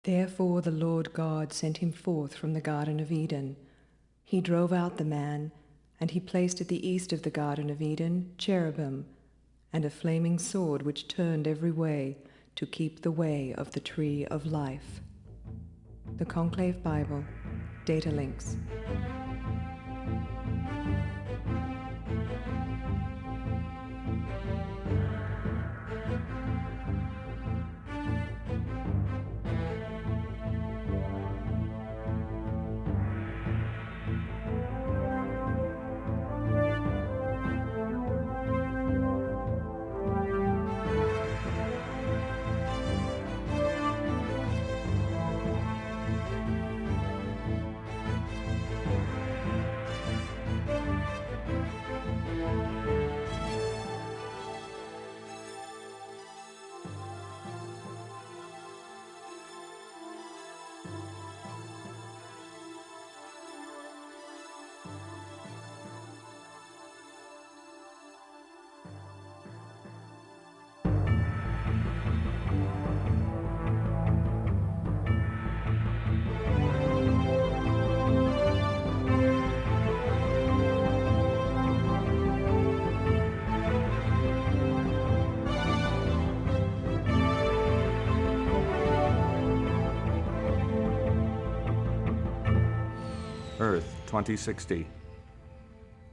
Therefore the Lord God sent him forth from the Garden of Eden. He drove out the man, and he placed at the east of the Garden of Eden cherubim, and a flaming sword which turned every way to keep the way of the tree of life. The Conclave Bible, Data Links. Earth 2060.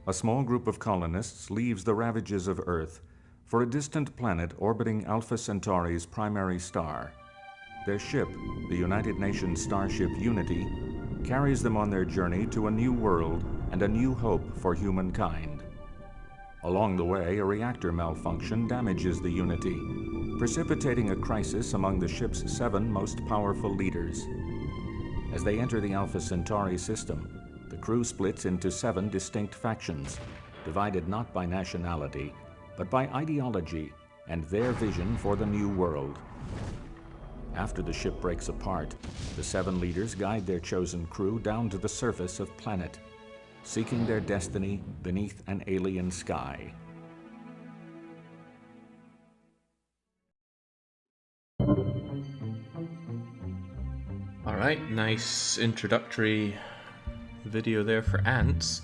A small group of colonists leaves the ravages of Earth for a distant planet orbiting Alpha Centauri's primary star. Their ship, the United Nations starship Unity, carries them on their journey to a new world and a new hope for humankind. Along the way, a reactor malfunction damages the Unity, precipitating a crisis among the ship's 7 most powerful leaders. As they enter the Alpha Centauri system, the crew splits into 7 distinct factions, divided not by nationality, but by ideology and their vision for the new world. After the ship breaks apart, the 7 leaders guide their chosen crew down to the surface of planet, seeking their destiny beneath an alien sky. Alright, nice introductory video there for Ants.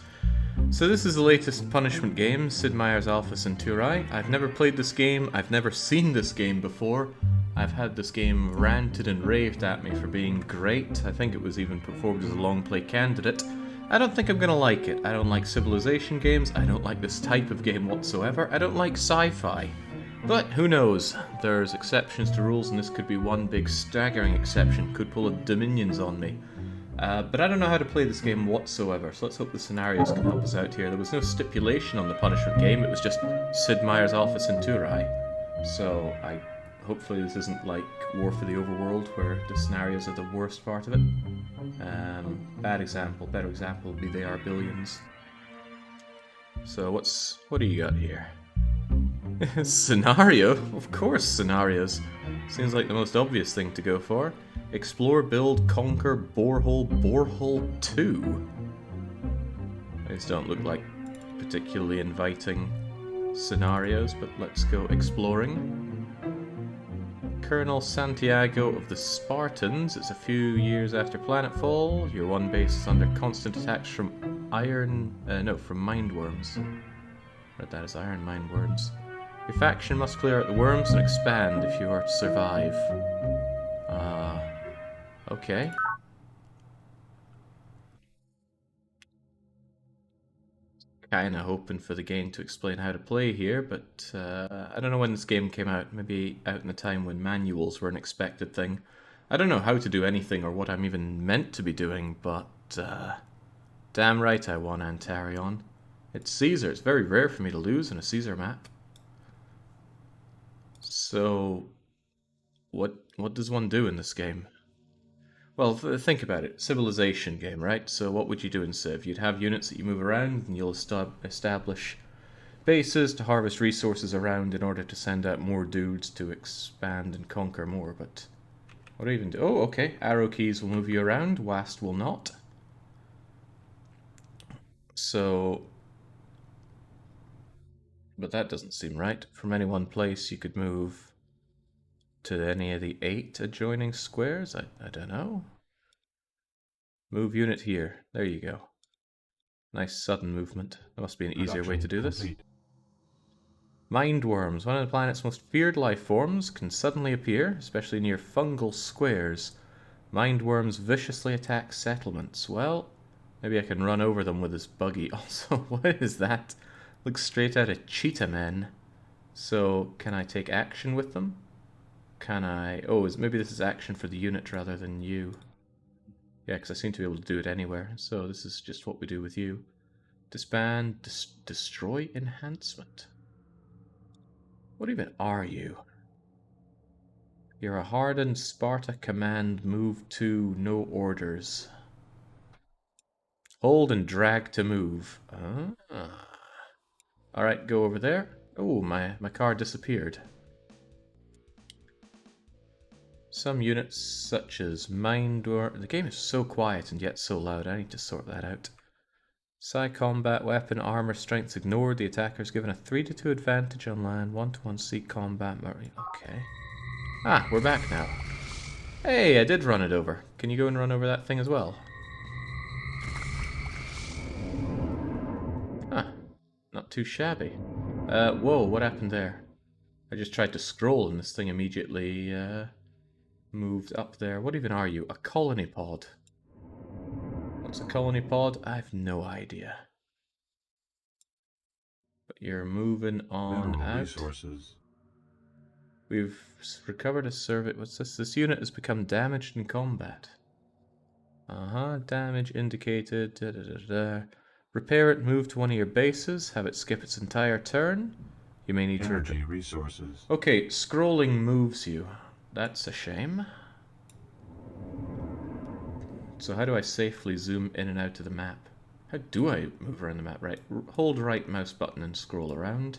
So this is the latest Punishment game, Sid Meier's Alpha Centauri. I've never played this game, I've never seen this game before. I've had this game ranted and raved at me for being great. I think it was even put forward as a long play candidate. I don't think I'm gonna like it. I don't like civilization games, I don't like this type of game whatsoever, I don't like sci-fi. But who knows? There's exceptions to rules, and this could be one big staggering exception. Could pull a Dominions on me. But I don't know how to play this game whatsoever, so let's hope the scenarios can help us out here. There was no stipulation on the Punishment game, it was just Sid Meier's Alpha Centauri. So hopefully this isn't like War for the Overworld, where the scenarios are the worst part of it. Bad example, better example would be They Are Billions. So what do you got here? Scenario? Of course, scenarios. Seems like the most obvious thing to go for. Explore, build, conquer, borehole 2. These don't look like particularly inviting scenarios, but let's go exploring. Colonel Santiago of the Spartans. It's a few years after planetfall. Your one base is under constant attacks from from mindworms. Read that as iron mindworms. Your faction must clear out the worms and expand if you are to survive. Okay. Kinda hoping for the game to explain how to play here, but I don't know when this game came out. Maybe out in a time when manuals were an expected thing. I don't know how to do anything or what I'm even meant to be doing, but damn right I won Antarion. It's Caesar. It's very rare for me to lose in a Caesar map. So, what does one do in this game? Well, think about it. Civilization game, right? So what would you do in Civ? You'd have units that you move around, and you'll establish bases to harvest resources around in order to send out more dudes to expand and conquer more, but what do I even do? Oh, okay. Arrow keys will move you around, WASD will not. So, but that doesn't seem right. From any one place you could move to any of the 8 adjoining squares? I don't know. Move unit here. There you go. Nice sudden movement. There must be an easier way to do this. Mindworms. One of the planet's most feared life forms can suddenly appear, especially near fungal squares. Mindworms viciously attack settlements. Well, maybe I can run over them with this buggy. Also, what is that? Looks straight out of Cheetah Men. So, can I take action with them? Can I... Oh, maybe this is action for the unit rather than you. Yeah, because I seem to be able to do it anywhere. So this is just what we do with you. Disband, destroy enhancement. What even are you? You're a hardened Sparta command, move to, no orders. Hold and drag to move. Alright, go over there. Oh, my car disappeared. Some units such as Mindworm... The game is so quiet and yet so loud, I need to sort that out. Psi combat, weapon, armor, strengths ignored. The attacker is given a 3-2 advantage on land, 1-1 sea combat. Okay. Ah, we're back now. Hey, I did run it over. Can you go and run over that thing as well? Ah, not too shabby. Whoa, what happened there? I just tried to scroll and this thing immediately, moved up there. What even are you? A colony pod. What's a colony pod? I have no idea. But you're moving on Mineral out. Resources. We've recovered a survey. What's this? This unit has become damaged in combat. Damage indicated. Repair it, move to one of your bases, have it skip its entire turn. You may need Energy resources. Okay, scrolling moves you. That's a shame. So how do I safely zoom in and out of the map? How do I move around the map? Right, hold right mouse button and scroll around.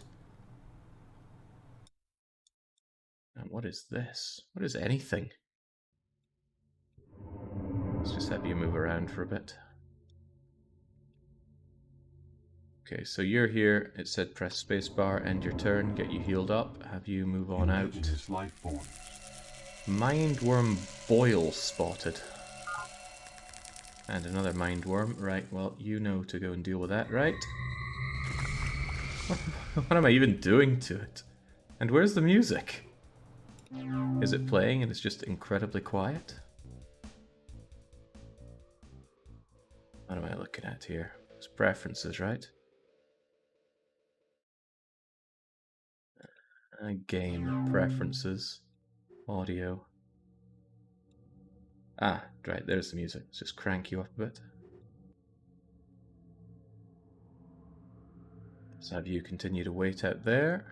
And what is this? What is anything? Let's just have you move around for a bit. Okay, so you're here. It said press spacebar, end your turn, get you healed up, have you move on out. Life form. Mindworm boil spotted. And another mindworm. Right, well, you know to go and deal with that, right? What am I even doing to it? And where's the music? Is it playing and it's just incredibly quiet? What am I looking at here? It's preferences, right? Game preferences. Audio. Ah, right, there's the music. Let's just crank you up a bit. Let's have you continue to wait out there.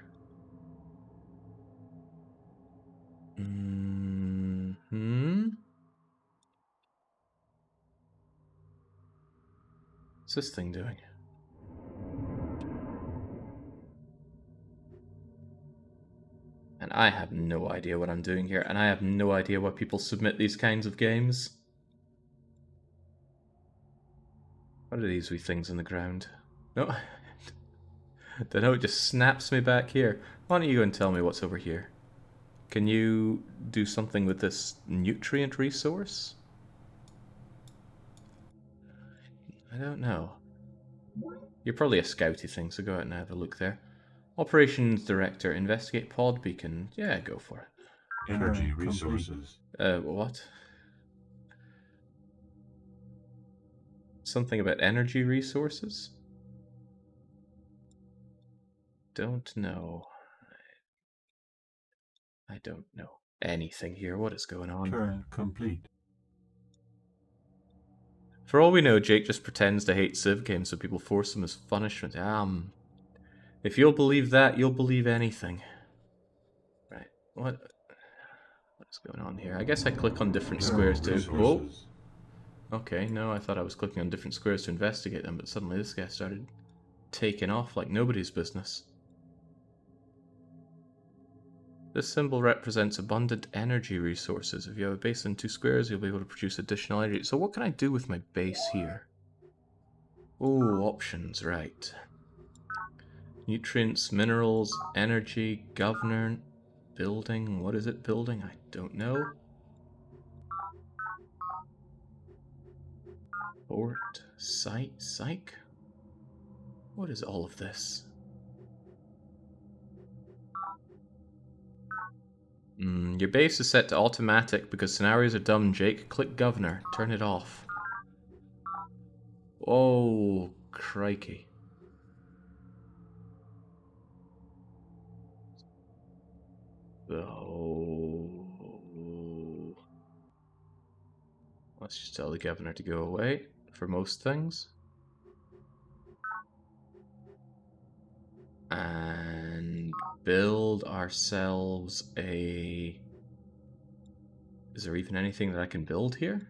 What's this thing doing? And I have no idea what I'm doing here, and I have no idea why people submit these kinds of games. What are these wee things on the ground? No. Don't know, it just snaps me back here. Why don't you go and tell me what's over here? Can you do something with this nutrient resource? I don't know. You're probably a scouty thing, so go out and have a look there. Operations Director, investigate pod beacon. Yeah, go for it. Energy resources. What? Something about energy resources? Don't know. I don't know anything here. What is going on? Turn complete. For all we know, Jake just pretends to hate Civ games so people force him as punishment. If you'll believe that, you'll believe anything. Right. What's going on here? I guess I click on different squares to... Whoa. Okay, no, I thought I was clicking on different squares to investigate them, but suddenly this guy started taking off like nobody's business. This symbol represents abundant energy resources. If you have a base in 2 squares, you'll be able to produce additional energy. So what can I do with my base here? Oh, options, right. Nutrients, minerals, energy, governor. building. What is it building? I don't know. Port, site, psych? What is all of this? Your base is set to automatic because scenarios are dumb, Jake. Click governor. Turn it off. Oh, crikey. Oh. Let's just tell the governor to go away for most things. And build ourselves a... Is there even anything that I can build here?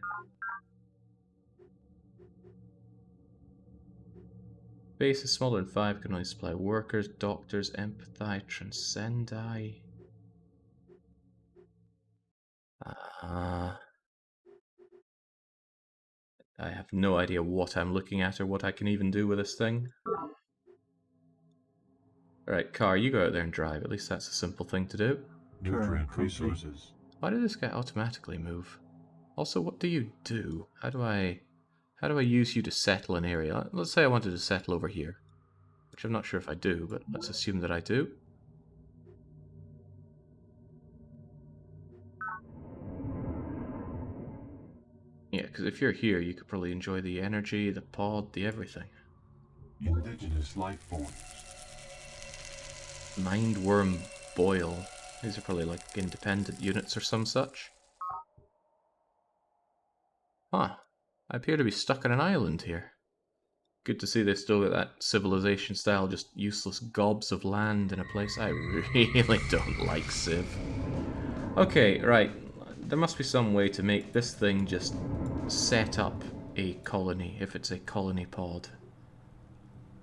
Base is smaller than 5, can only supply workers, doctors, empathize, transcendi. I have no idea what I'm looking at or what I can even do with this thing. Alright, car, you go out there and drive. At least that's a simple thing to do. Nutrient resources. Why did this guy automatically move? Also, what do you do? How do I use you to settle an area? Let's say I wanted to settle over here. Which I'm not sure if I do, but let's assume that I do. Yeah, because if you're here, you could probably enjoy the energy, the pod, the everything. Indigenous life forms. Mindworm boil. These are probably like independent units or some such. Huh. I appear to be stuck on an island here. Good to see they still got that civilization style, just useless gobs of land in a place I really don't like, Civ. Okay, right. There must be some way to make this thing just set up a colony, if it's a colony pod.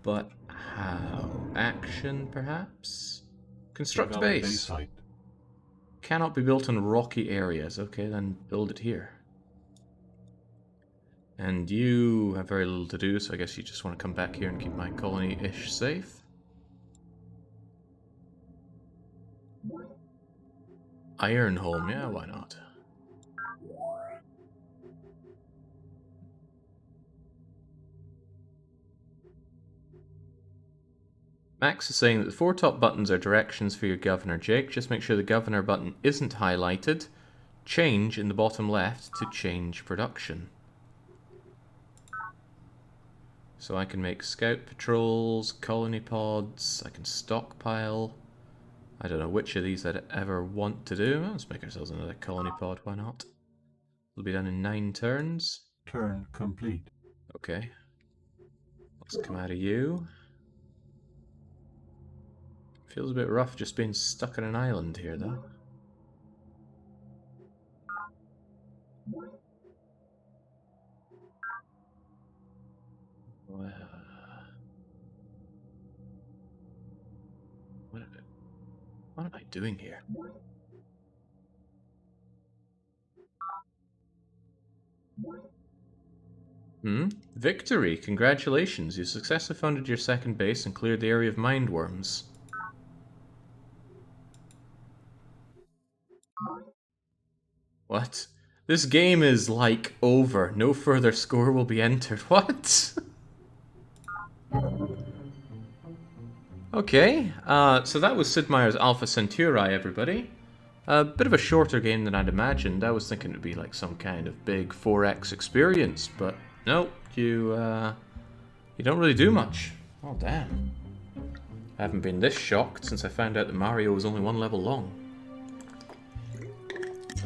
But how? Action, perhaps? Construct Develop base. site. Cannot be built in rocky areas. Okay, then build it here. And you have very little to do, so I guess you just want to come back here and keep my colony-ish safe. Ironholm, yeah, why not? Max is saying that the 4 top buttons are directions for your governor, Jake. Just make sure the governor button isn't highlighted. Change in the bottom left to change production. So I can make scout patrols, colony pods, I can stockpile. I don't know which of these I'd ever want to do. Well, let's make ourselves another colony pod, why not? It'll be done in 9 turns. Turn complete. Okay. Let's come out of you. Feels a bit rough just being stuck on an island here, though. What am I doing here? Victory! Congratulations! You successfully founded your second base and cleared the area of mindworms. What? This game is, like, over. No further score will be entered. What? Okay, so that was Sid Meier's Alpha Centauri, everybody. A bit of a shorter game than I'd imagined. I was thinking it'd be like some kind of big 4x experience, but no, you don't really do much. Oh, damn. I haven't been this shocked since I found out that Mario was only 1 level long.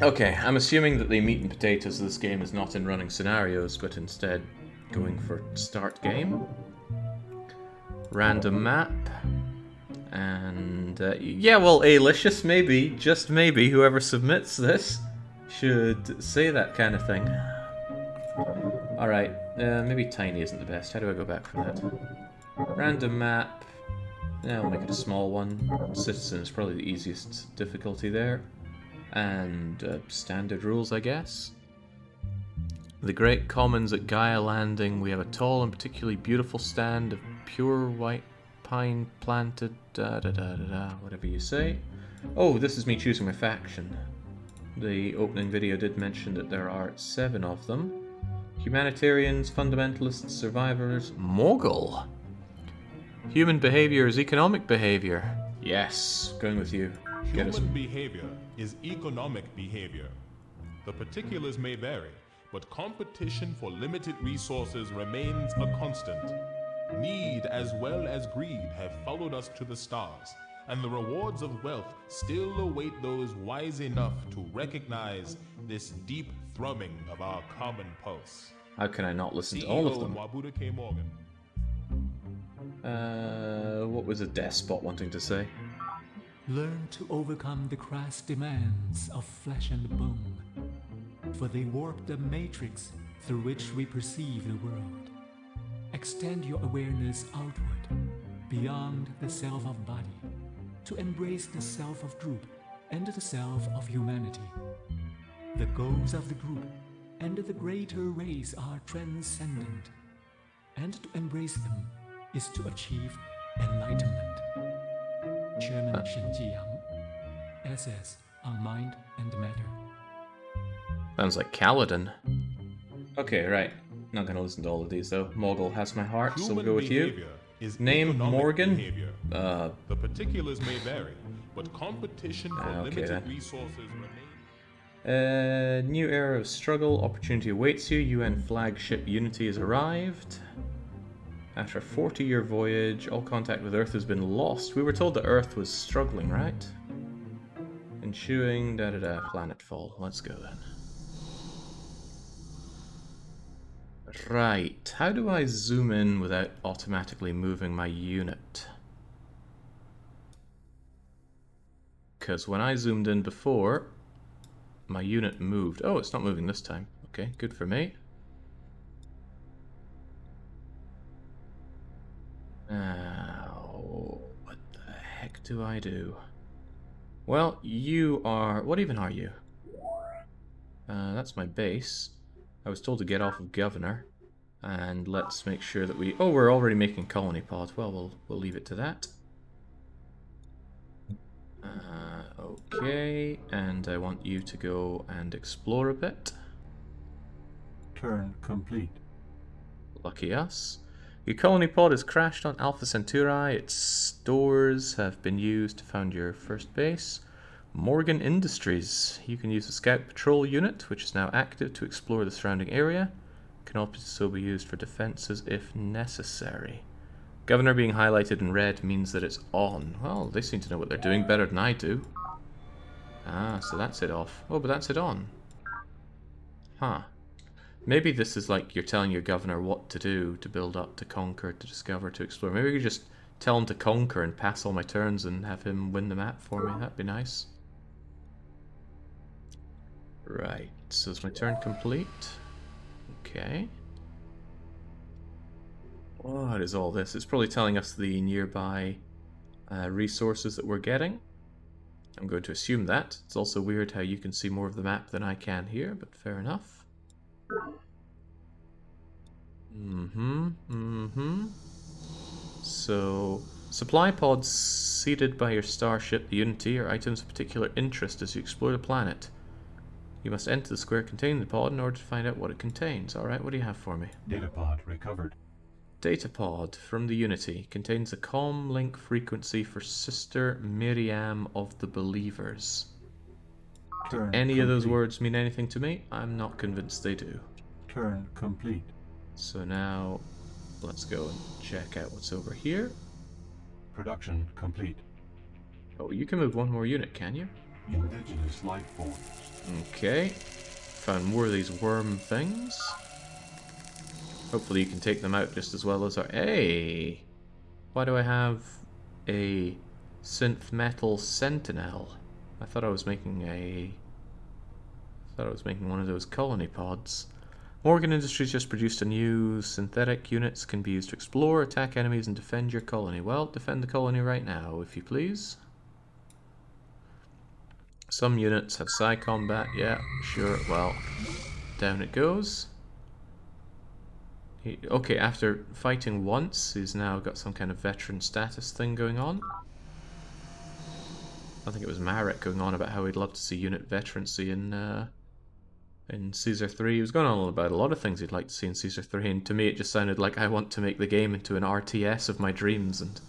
Okay, I'm assuming that the meat and potatoes of this game is not in running scenarios, but instead going for start game. Random map. And, yeah, well, Alicious, maybe, just maybe, whoever submits this should say that kind of thing. Alright, maybe tiny isn't the best. How do I go back from that? Random map. Yeah, we'll make it a small one. Citizen is probably the easiest difficulty there. And standard rules, I guess. The Great Commons at Gaia Landing. We have a tall and particularly beautiful stand of pure white pine planted, whatever you say. Oh, this is me choosing my faction. The opening video did mention that there are 7 of them. Humanitarians, fundamentalists, survivors, Mogul. Human behavior is economic behavior. Yes, going with you. Get us. Human behavior is economic behavior. The particulars may vary, but competition for limited resources remains a constant. Need as well as greed have followed us to the stars, and the rewards of wealth still await those wise enough to recognize this deep thrumming of our common pulse. How can I not listen to all of them? Wabuda K. Morgan. What was a despot wanting to say? Learn to overcome the crass demands of flesh and bone, for they warp the matrix through which we perceive the world. Extend your awareness outward, beyond the self of body, to embrace the self of group and the self of humanity. The goals of the group and the greater race are transcendent, and to embrace them is to achieve enlightenment. Chairman Shen Jiyang, SS on Mind and Matter. Sounds like Kaladin. Okay, right. Not gonna listen to all of these though. Mogul has my heart, so we'll go with you. Name Morgan. Behavior. The particulars may vary, but competition for okay limited then. resources remains. New era of struggle. Opportunity awaits you. UN flagship Unity has arrived. After a 40-year voyage, all contact with Earth has been lost. We were told that Earth was struggling, right? Ensuing da-da-da, planetfall. Let's go then. Right, how do I zoom in without automatically moving my unit? Because when I zoomed in before, my unit moved. Oh, it's not moving this time. Okay, good for me. Now, what the heck do I do? Well, you are... What even are you? That's my base. I was told to get off of Governor. And let's make sure that we... Oh, we're already making colony pod. Well, we'll leave it to that. Okay, and I want you to go and explore a bit. Turn complete. Lucky us. Your colony pod has crashed on Alpha Centauri. Its stores have been used to found your first base. Morgan Industries. You can use the Scout Patrol unit, which is now active, to explore the surrounding area. Can also be used for defenses if necessary. Governor being highlighted in red means that it's on. Well, they seem to know what they're doing better than I do. Ah, so that's it off. Oh, but that's it on. Huh. Maybe this is like you're telling your governor what to do, to build up, to conquer, to discover, to explore. Maybe we could just tell him to conquer and pass all my turns and have him win the map for me. That'd be nice. Right, so is my turn complete? Okay. What is all this? It's probably telling us the nearby resources that we're getting. I'm going to assume that. It's also weird how you can see more of the map than I can here, but fair enough. So, supply pods seated by your starship, the Unity, are items of particular interest as you explore the planet. You must enter the square containing the pod in order to find out what it contains. Alright, what do you have for me? Datapod recovered. Datapod from the Unity contains a comm link frequency for Sister Miriam of the Believers. Turn Any complete. of those words mean anything to me? I'm not convinced they do. Turn complete. So now, let's go and check out what's over here. Production complete. Oh, you can move one more unit, can you? Indigenous life forms. Okay. Found more of these worm things. Hopefully you can take them out just as well as our... Hey! Why do I have a synth metal sentinel? I thought I was making one of those colony pods. Morgan Industries just produced a new synthetic units can be used to explore, attack enemies, and defend your colony. Well, defend the colony right now, if you please. Some units have psi combat, yeah, sure, well, down it goes. Okay, after fighting once, he's now got some kind of veteran status thing going on. I think it was Marek going on about how he'd love to see unit veterancy in Caesar 3. He was going on about a lot of things he'd like to see in Caesar 3, and to me it just sounded like I want to make the game into an RTS of my dreams, and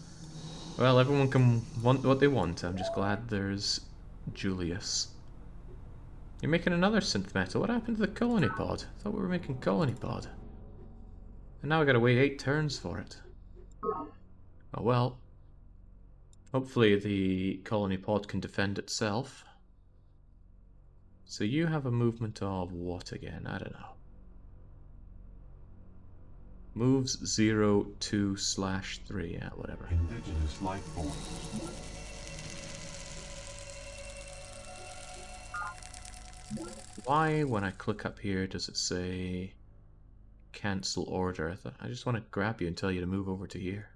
well, everyone can want what they want. I'm just glad there's Julius. You're making another synth metal. What happened to the colony pod? I thought we were making colony pod. And now I gotta wait 8 turns for it. Oh well. Hopefully the colony pod can defend itself. So you have a movement of what again? I don't know. Moves 0, 2/3. Yeah, whatever. Indigenous life form. Why, when I click up here, does it say cancel order? I just want to grab you and tell you to move over to here.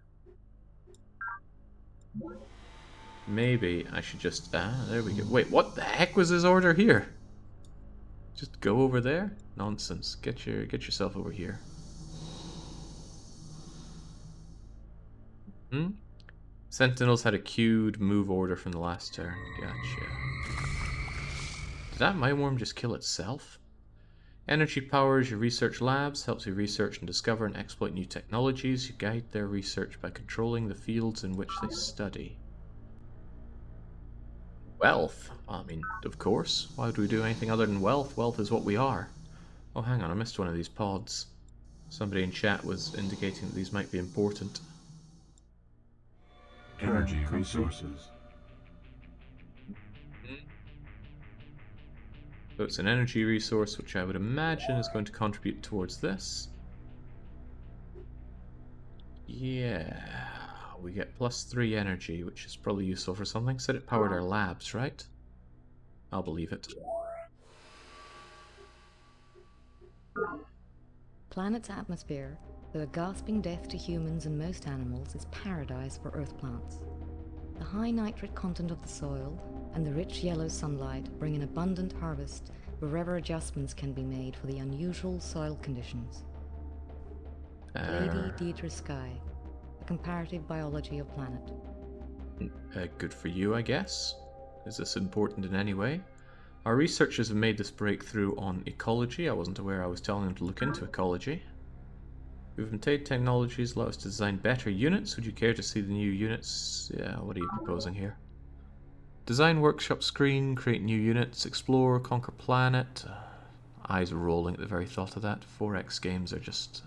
Maybe I should just... there we go. Wait, what the heck was his order here? Just go over there? Nonsense. Get yourself over here. Sentinels had a queued move order from the last turn. Gotcha. Did that Mind Worm just kill itself? Energy powers your research labs, helps you research and discover and exploit new technologies. You guide their research by controlling the fields in which they study. Wealth? I mean, of course. Why would we do anything other than wealth? Wealth is what we are. Oh, hang on, I missed one of these pods. Somebody in chat was indicating that these might be important. Energy resources. So it's an energy resource, which I would imagine is going to contribute towards this. Yeah, we get +3 energy, which is probably useful for something. Said it powered our labs, right? I'll believe it. Planet's atmosphere, though a gasping death to humans and most animals, is paradise for earth plants. The high nitrate content of the soil and the rich yellow sunlight bring an abundant harvest wherever adjustments can be made for the unusual soil conditions. Lady Deidre Sky, A Comparative Biology of Planet. Good for you, I guess. Is this important in any way? Our researchers have made this breakthrough on ecology. I wasn't aware I was telling them to look into ecology. We've obtained technologies allow us to design better units. Would you care to see the new units? Yeah, what are you proposing here? Design workshop screen, create new units, explore, conquer planet. Eyes are rolling at the very thought of that. 4X games are just...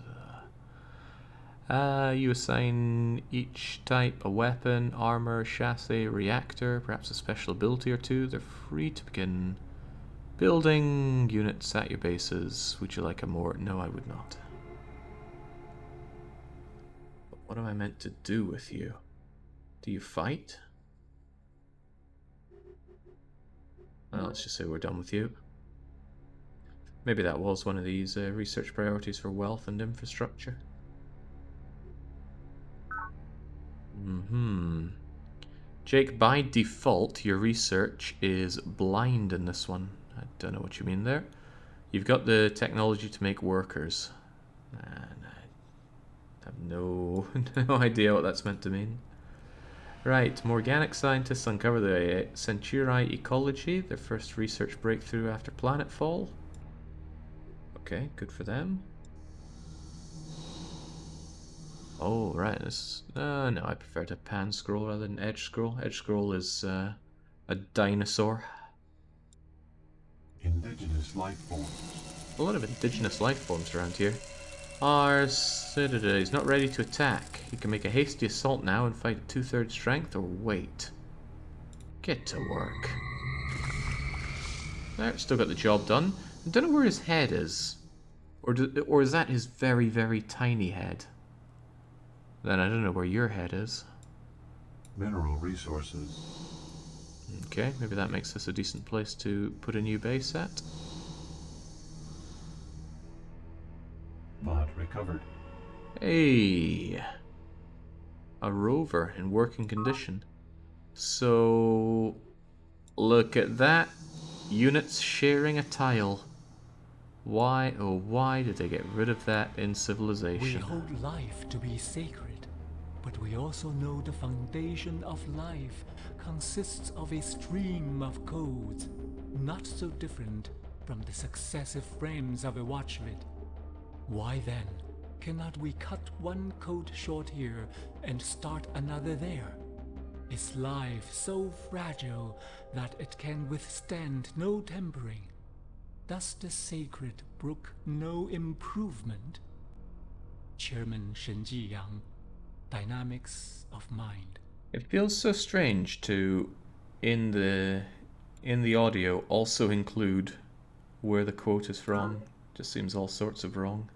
you assign each type a weapon, armor, chassis, reactor, perhaps a special ability or two. They're free to begin building units at your bases. Would you like a more? No, I would not. But what am I meant to do with you? Do you fight? Well, let's just say we're done with you. Maybe that was one of these research priorities for wealth and infrastructure. Jake, by default, your research is blind in this one. I don't know what you mean there. You've got the technology to make workers. And I have no idea what that's meant to mean. Right, Morganic scientists uncover the Centauri ecology, their first research breakthrough after planetfall. Okay, good for them. Oh, right, this... no, I prefer to pan scroll rather than edge scroll. Edge scroll is a dinosaur. Indigenous life forms. A lot of indigenous life forms around here. Our Citadel is not ready to attack. You can make a hasty assault now and fight at 2/3 strength, or wait. Get to work. There, still got the job done. I don't know where his head is. Or is that his very, very tiny head? Then I don't know where your head is. Mineral resources. Okay, maybe that makes this a decent place to put a new base at. Pod recovered. Hey! A rover in working condition. So... look at that. Units sharing a tile. Why, oh why did they get rid of that in We civilization? hold life to be sacred. But we also know the foundation of life consists of a stream of codes, not so different from the successive frames of a watch vid. Why then cannot we cut one code short here and start another there? Is life so fragile that it can withstand no tempering? Does the sacred brook no improvement? Chairman Shen Jiyang, Dynamics of Mind. It feels so strange to, in the audio, also include where the quote is from. Just seems all sorts of wrong.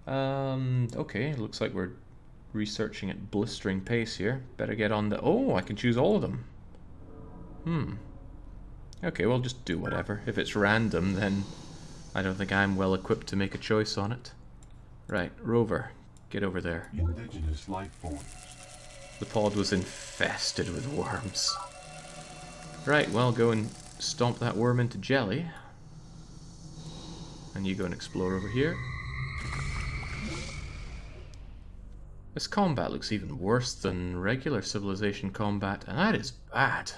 Okay, looks like we're researching at blistering pace here. Better get on the... Oh, I can choose all of them. Okay, well, just do whatever. If it's random, then I don't think I'm well equipped to make a choice on it. Right, Rover, get over there. Indigenous life forms. The pod was infested with worms. Right, well, go and stomp that worm into jelly. And you go and explore over here. This combat looks even worse than regular Civilization combat, and that is bad.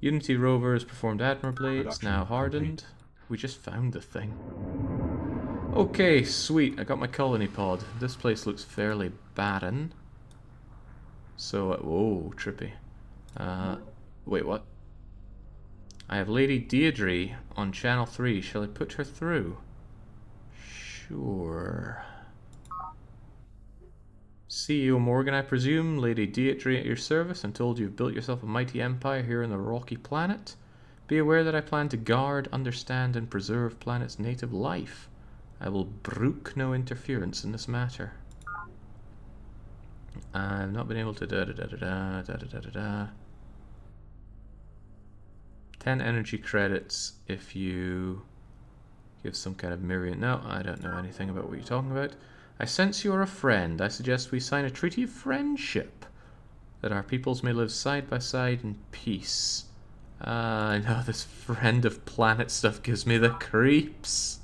Unity rover has performed admirably, it's now hardened. We just found the thing. Okay, sweet, I got my colony pod. This place looks fairly barren. So, whoa, trippy. Wait, what? I have Lady Deirdre on channel 3. Shall I put her through? Sure. CEO Morgan, I presume. Lady Deirdre at your service. I'm told you've built yourself a mighty empire here on the rocky planet. Be aware that I plan to guard, understand, and preserve planet's native life. I will brook no interference in this matter. I've not been able to 10 energy credits if you give some kind of Miriam. No, I don't know anything about what you're talking about. I sense you're a friend. I suggest we sign a treaty of friendship, that our peoples may live side by side in peace. I know this friend of planet stuff gives me the creeps.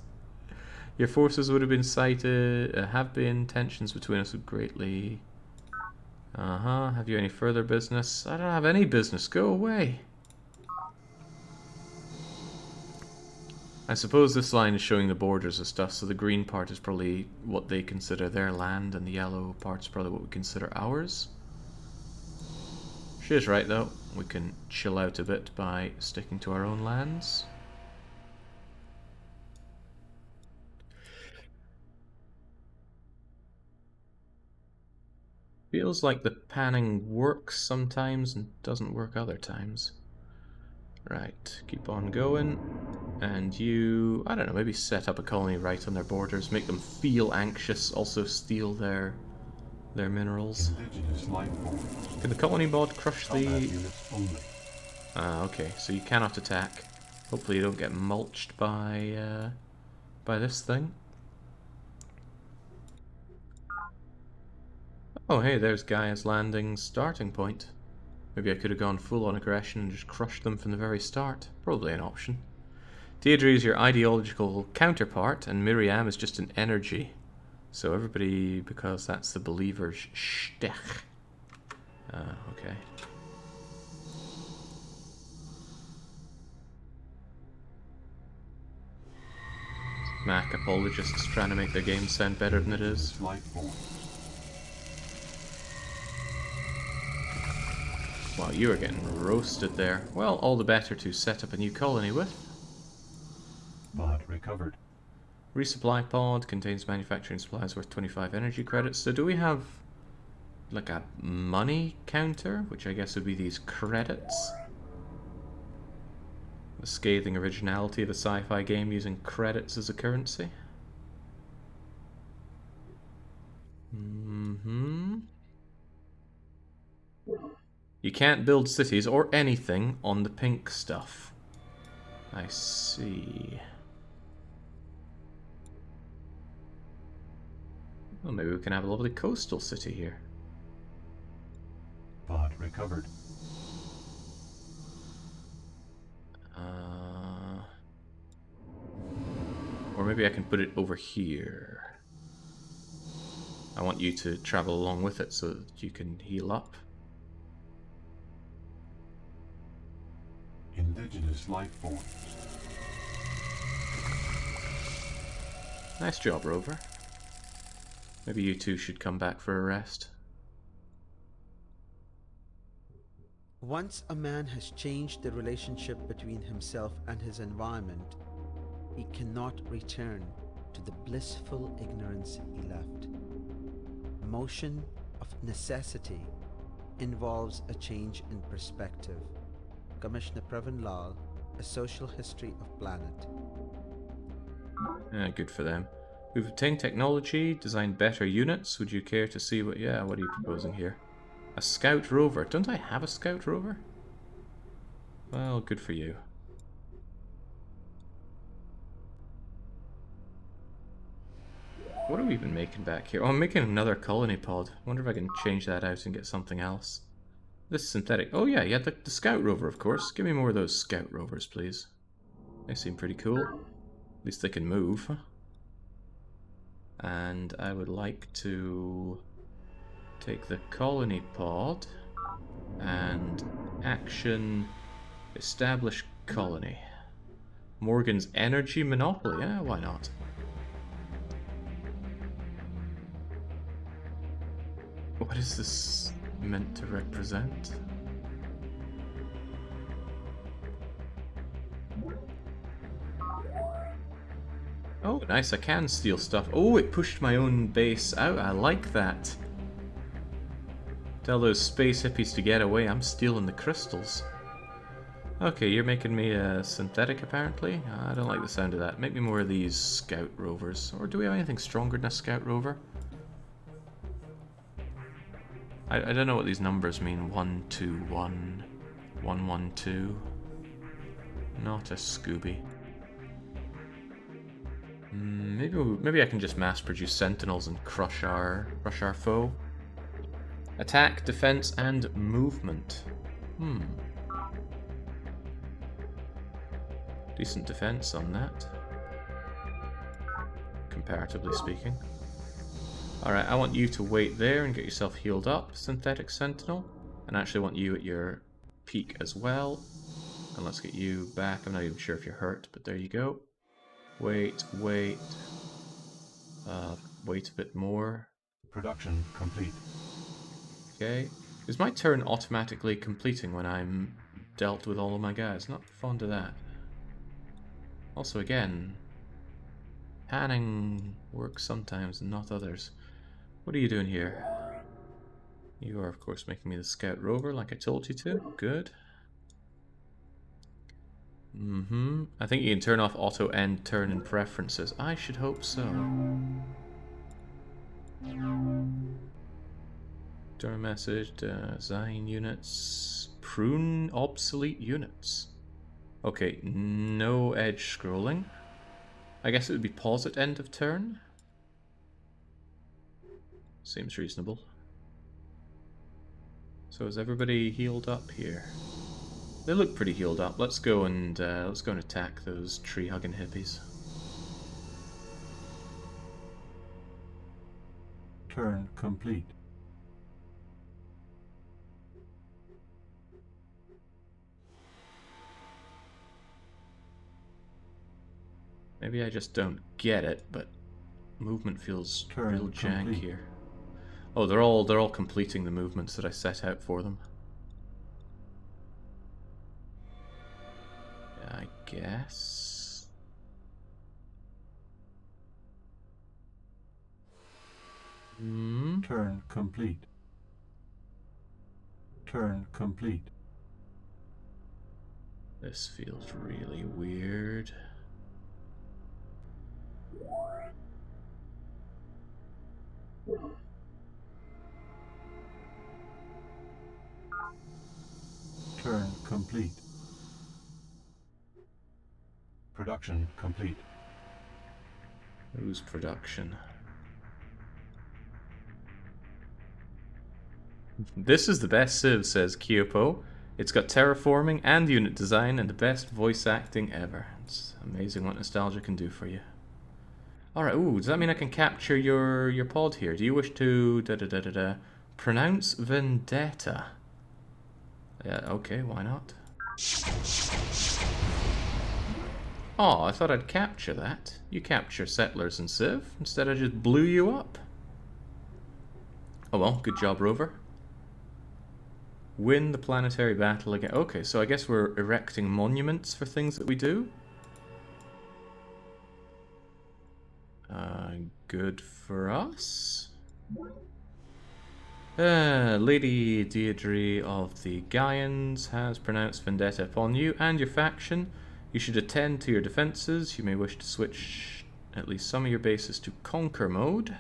Your forces would have been sighted, have been. Tensions between us would greatly... Have you any further business? I don't have any business. Go away. I suppose this line is showing the borders of stuff, so the green part is probably what they consider their land, and the yellow part's probably what we consider ours. She is right, though. We can chill out a bit by sticking to our own lands. Feels like the panning works sometimes and doesn't work other times. Right, keep on going. And you, I don't know, maybe set up a colony right on their borders, make them feel anxious, also steal their minerals. Indigenous life forms. Can the colony mod crush Combat the... units only. Okay, so you cannot attack. Hopefully you don't get mulched by this thing. Oh hey, there's Gaia's Landing's starting point. Maybe I could have gone full on aggression and just crushed them from the very start. Probably an option. Deirdre is your ideological counterpart, and Miriam is just an energy. So everybody, because that's the believer's shtick. Okay. Mac apologists trying to make their game sound better than it is. Life forms. Wow, you are getting roasted there. Well, all the better to set up a new colony with. Pod recovered. Resupply pod contains manufacturing supplies worth 25 energy credits. So do we have like a money counter, which I guess would be these credits? The scathing originality of a sci-fi game using credits as a currency. You can't build cities or anything on the pink stuff. I see. Well, maybe we can have a lovely coastal city here. Pod recovered. Or maybe I can put it over here. I want you to travel along with it so that you can heal up. Indigenous life forms. Nice job, Rover. Maybe you two should come back for a rest. Once a man has changed the relationship between himself and his environment, he cannot return to the blissful ignorance he left. Motion of necessity involves a change in perspective. Commissioner Pravin Lal, A Social History of Planet. Good for them. We've obtained technology, designed better units. Would you care to see what... Yeah, what are you proposing here? A scout rover. Don't I have a scout rover? Well, good for you. What have we been making back here? Oh, I'm making another colony pod. Wonder if I can change that out and get something else. This synthetic... Oh yeah, yeah, the scout rover, of course. Give me more of those scout rovers, please. They seem pretty cool. At least they can move. And I would like to take the colony pod and action establish colony. Morgan's energy monopoly. Yeah, why not? What is this meant to represent? Oh, nice, I can steal stuff. Oh, it pushed my own base out. I like that. Tell those space hippies to get away. I'm stealing the crystals. Okay, you're making me a synthetic, apparently. I don't like the sound of that. Make me more of these scout rovers. Or do we have anything stronger than a scout rover? I don't know what these numbers mean. 1, 2, 1, 1, 1, 2. Not a Scooby. Maybe I can just mass produce sentinels and crush our foe. Attack, defense, and movement. Decent defense on that, comparatively speaking. Alright, I want you to wait there and get yourself healed up, Synthetic Sentinel. And I actually want you at your peak as well. And let's get you back. I'm not even sure if you're hurt, but there you go. Wait. Wait a bit more. Production complete. Okay. Is my turn automatically completing when I'm dealt with all of my guys? Not fond of that. Also, again, panning works sometimes and not others. What are you doing here? You are, of course, making me the scout rover like I told you to. Good. I think you can turn off auto end turn in preferences. I should hope so. Turn message, design units, prune obsolete units. Okay, no edge scrolling. I guess it would be pause at end of turn. Seems reasonable. So is everybody healed up here? They look pretty healed up. Let's go and attack those tree-hugging hippies. Turn complete. Maybe I just don't get it, but movement feels real jank here. Oh, they're all completing the movements that I set out for them. Yeah, I guess. Turn complete. Turn complete. This feels really weird. Turn complete. Production complete. Whose production? This is the best Civ, says Kyopo. It's got terraforming and unit design and the best voice acting ever. It's amazing what nostalgia can do for you. Alright, ooh, does that mean I can capture your pod here? Do you wish to pronounce vendetta? Yeah, okay, why not? Oh, I thought I'd capture that. You capture settlers and Civ. Instead I just blew you up. Oh well, good job, Rover. Win the planetary battle again. Okay, so I guess we're erecting monuments for things that we do. Good for us. Lady Deirdre of the Gaians has pronounced vendetta upon you and your faction. You should attend to your defenses. You may wish to switch at least some of your bases to conquer mode.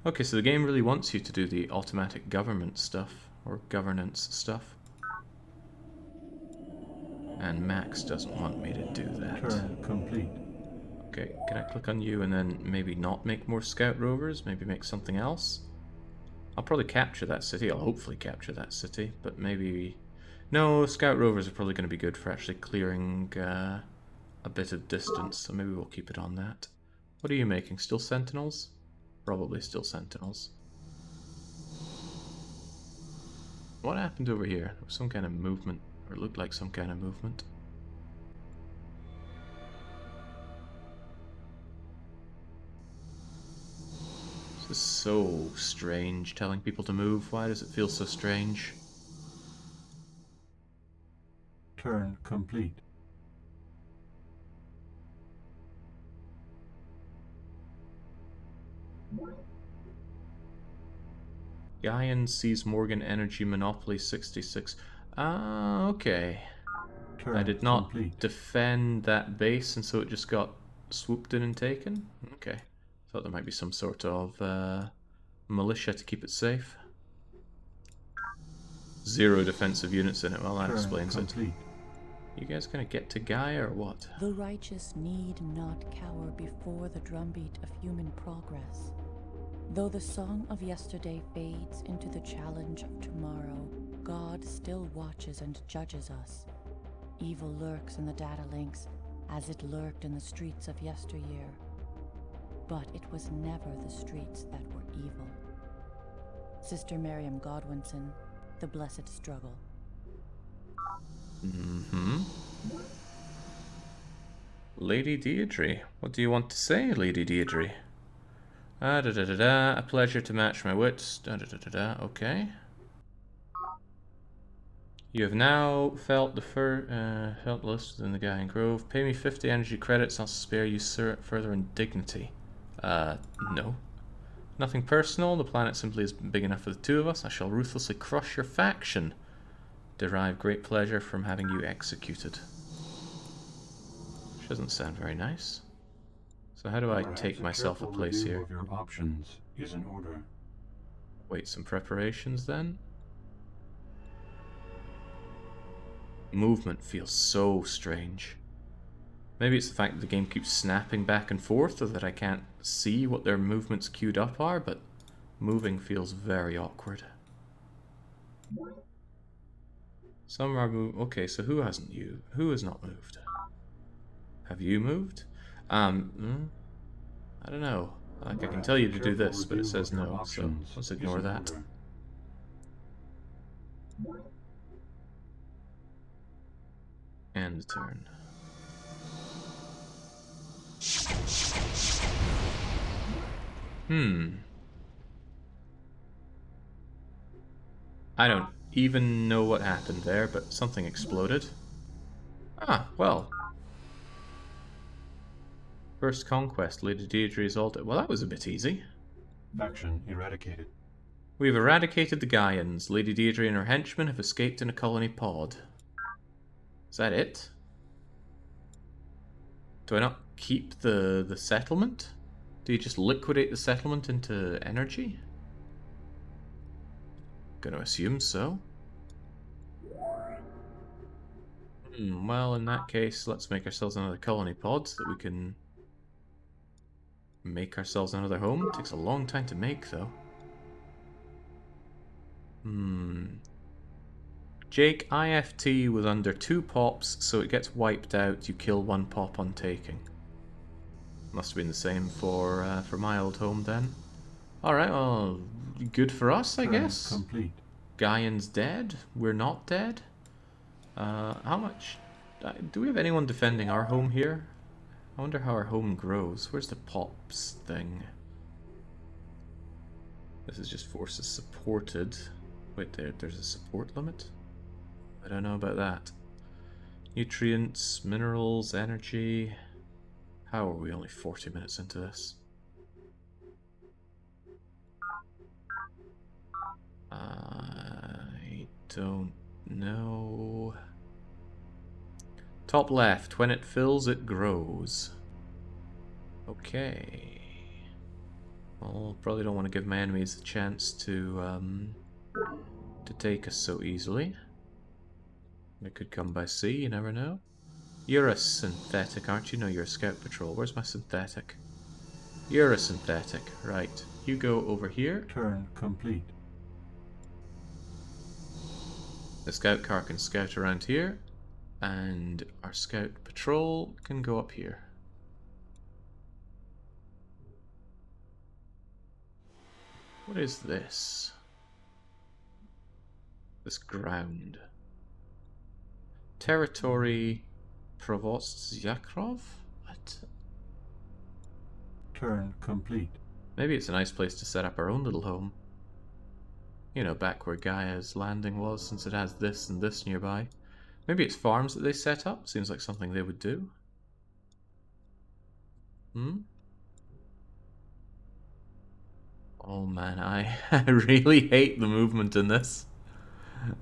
Okay, so the game really wants you to do the automatic government stuff, or governance stuff. And Max doesn't want me to do that. Turn complete. Okay, can I click on you and then maybe not make more scout rovers? Maybe make something else? I'll probably capture that city. I'll hopefully capture that city, but maybe... No, scout rovers are probably going to be good for actually clearing a bit of distance, so maybe we'll keep it on that. What are you making? Still sentinels? Probably still sentinels. What happened over here? There was some kind of movement, or it looked like some kind of movement. This is so strange, telling people to move. Why does it feel so strange? Turn complete. Gaian sees Morgan Energy Monopoly 66. Ah, okay. Turn I did not complete. defend that base, and so it just got swooped in and taken? Okay. Thought there might be some sort of militia to keep it safe. 0 defensive units in it. Well, that Turn explains complete. it. You guys gonna get to Gaia or what? The righteous need not cower before the drumbeat of human progress. Though the song of yesterday fades into the challenge of tomorrow, God still watches and judges us. Evil lurks in the data links, as it lurked in the streets of yesteryear. But it was never the streets that were evil. Sister Miriam Godwinson, The Blessed Struggle. Lady Deirdre. What do you want to say, Lady Deirdre? A pleasure to match my wits. Okay. You have now felt the felt list in the Gaian Grove. Pay me 50 energy credits, I'll spare you further indignity. No. Nothing personal, the planet simply is big enough for the two of us. I shall ruthlessly crush your faction. Derive great pleasure from having you executed. Which doesn't sound very nice. So how do I Perhaps take myself a careful place review here? of your options is in order. Wait, some preparations then? Movement feels so strange. Maybe it's the fact that the game keeps snapping back and forth, or that I can't see what their movements queued up are, but moving feels very awkward. Some are moved. Okay, so who hasn't you? Who has not moved? Have you moved? I don't know. Like, I can tell you to do this, but it says no, so let's ignore that. End turn. I don't even know what happened there, but something exploded. Ah, well. First conquest, Lady Deirdre is all... Well, that was a bit easy. Faction eradicated. We've eradicated the Gaians. Lady Deirdre and her henchmen have escaped in a colony pod. Is that it? Do I not keep the settlement? Do you just liquidate the settlement into energy? Gonna assume so. Well, in that case, let's make ourselves another colony pod so that we can make ourselves another home. It takes a long time to make, though. Jake, IFT was under 2 pops, so it gets wiped out. You kill 1 pop on taking. Must have been the same for my old home then. Alright, well, good for us, I guess. Complete. Gaian's dead. We're not dead. How much... do we have anyone defending our home here? I wonder how our home grows. Where's the pops thing? This is just forces supported. Wait, there's a support limit? I don't know about that. Nutrients, minerals, energy... How are we only 40 minutes into this? I don't know. Top left, when it fills, it grows. Okay. Well, probably don't want to give my enemies a chance to take us so easily. They could come by sea, you never know. You're a synthetic, aren't you? No, you're a scout patrol. Where's my synthetic? You're a synthetic. Right. You go over here. Turn complete. The scout car can scout around here. And our scout patrol can go up here. What is this? This ground. Territory... Provost Yakrov? What? Turn complete. Maybe it's a nice place to set up our own little home. You know, back where Gaia's landing was, since it has this and this nearby. Maybe it's farms that they set up? Seems like something they would do. Hmm? Oh man, I really hate the movement in this.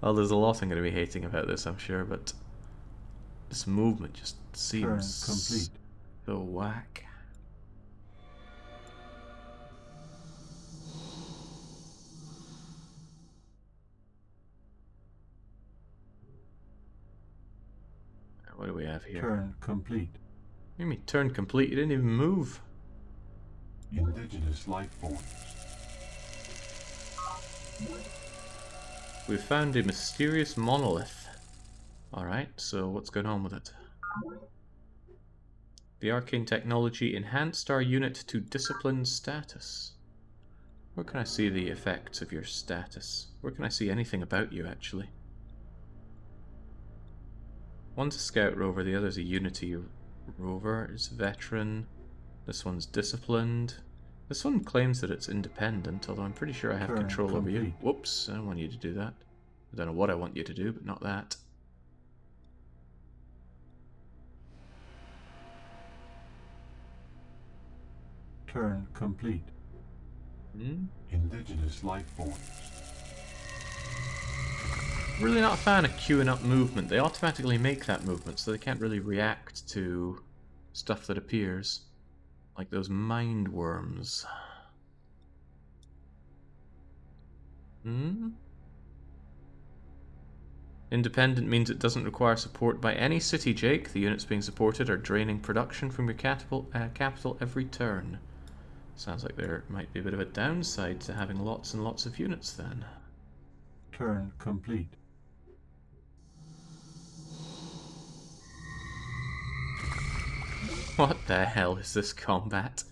Well, there's a lot I'm going to be hating about this, I'm sure, but... This movement just seems complete. so whack. What do we have here? Turn complete. What do you mean turn complete? You didn't even move. Indigenous life forms. We found a mysterious monolith. Alright, so what's going on with it? The arcane technology enhanced our unit to disciplined status. Where can I see the effects of your status? Where can I see anything about you, actually? One's a scout rover, the other's a unity rover. It's veteran. This one's disciplined. This one claims that it's independent, although I'm pretty sure I have control over you. Whoops, I don't want you to do that. I don't know what I want you to do, but not that. Turn complete. Indigenous life forms. Really not a fan of queuing up movement. They automatically make that movement, so they can't really react to stuff that appears. Like those mind worms. Independent means it doesn't require support by any city, Jake. The units being supported are draining production from your capital every turn. Sounds like there might be a bit of a downside to having lots and lots of units then. Turn complete. What the hell is this combat?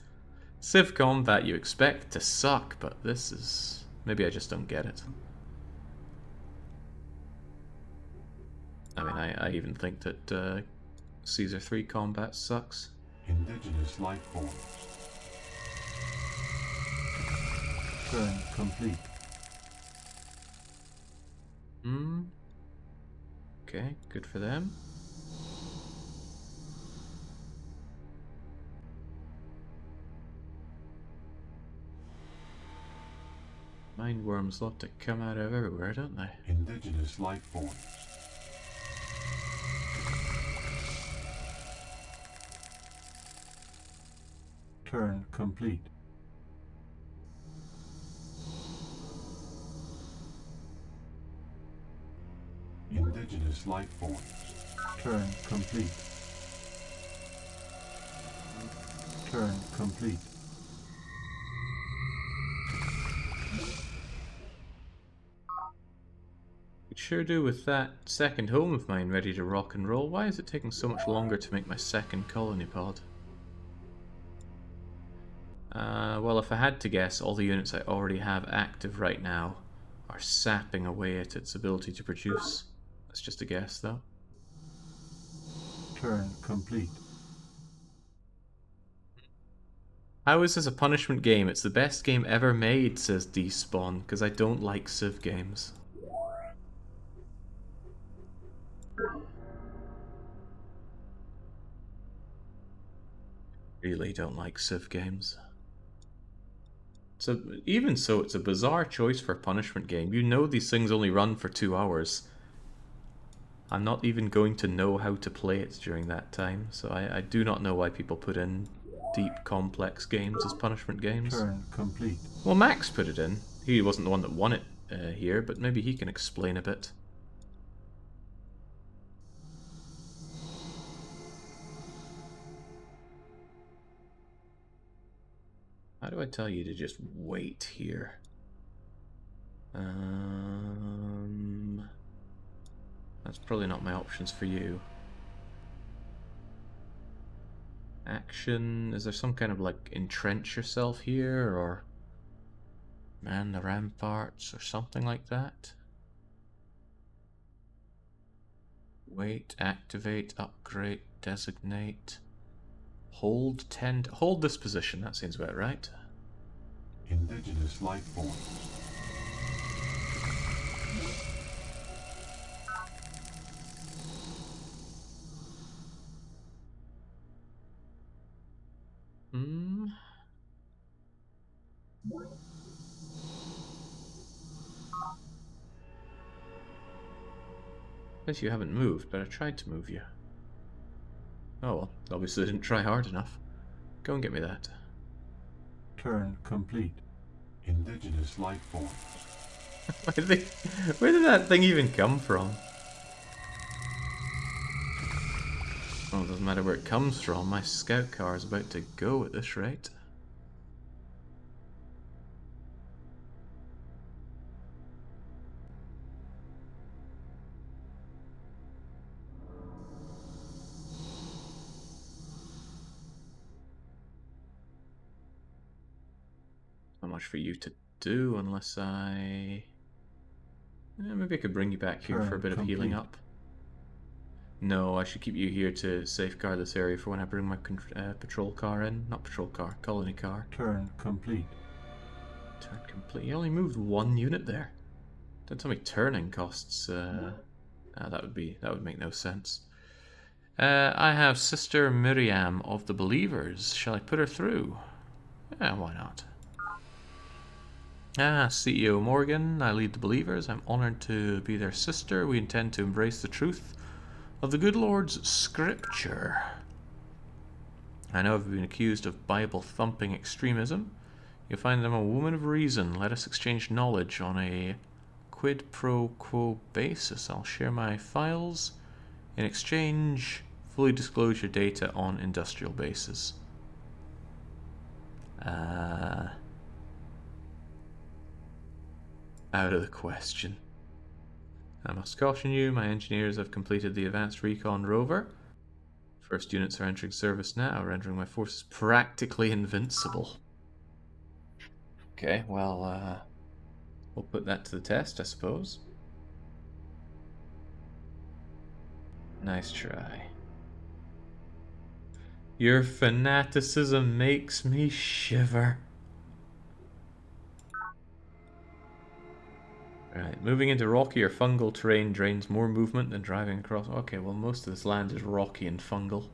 Civ combat you expect to suck, but this is... Maybe I just don't get it. I mean, I even think that Caesar 3 combat sucks. Indigenous life forms. Turn complete. Okay, good for them. Mind worms lot to come out of everywhere, don't they? Indigenous life forms. Turn complete. Indigenous life forms. Turn complete. Turn complete. Could sure do with that second home of mine ready to rock and roll. Why is it taking so much longer to make my second colony pod? Well, if I had to guess, all the units I already have active right now are sapping away at its ability to produce. That's just a guess, though. Turn complete. How is this a punishment game? It's the best game ever made, says Despawn, because I don't like Civ games. Really don't like Civ games. So even so, it's a bizarre choice for a punishment game. You know these things only run for 2 hours. I'm not even going to know how to play it during that time, so I do not know why people put in deep, complex games as punishment games. Turn complete. Well, Max put it in. He wasn't the one that won it here, but maybe he can explain a bit. How do I tell you to just wait here? That's probably not my options for you. Action, is there some kind of like entrench yourself here, or man the ramparts, or something like that? Wait, activate, upgrade, designate, hold, tend, hold this position, that seems about right. Indigenous life forms. Guess you haven't moved, but I tried to move you. Oh well, obviously I didn't try hard enough. Go and get me that. Turn complete. Indigenous life forms. Where did that thing even come from? Well, it doesn't matter where it comes from. My scout car is about to go at this rate. Not much for you to do unless I... maybe I could bring you back here for a bit of healing up. No, I should keep you here to safeguard this area for when I bring my patrol car in. Not patrol car, colony car. Turn complete. Turn complete. You only moved 1 unit there. Don't tell me turning costs. That would make no sense. I have Sister Miriam of the Believers. Shall I put her through? Yeah, why not? CEO Morgan, I lead the Believers. I'm honored to be their sister. We intend to embrace the truth of the good Lord's scripture. I know I've been accused of Bible-thumping extremism. You'll find I'm a woman of reason. Let us exchange knowledge on a quid pro quo basis. I'll share my files. In exchange, fully disclose your data on industrial basis. Out of the question. I must caution you, my engineers have completed the Advanced Recon rover. First units are entering service now, rendering my forces practically invincible. Okay, well, we'll put that to the test, I suppose. Nice try. Your fanaticism makes me shiver. Right, moving into rocky or fungal terrain drains more movement than driving across. Okay, well, most of this land is rocky and fungal.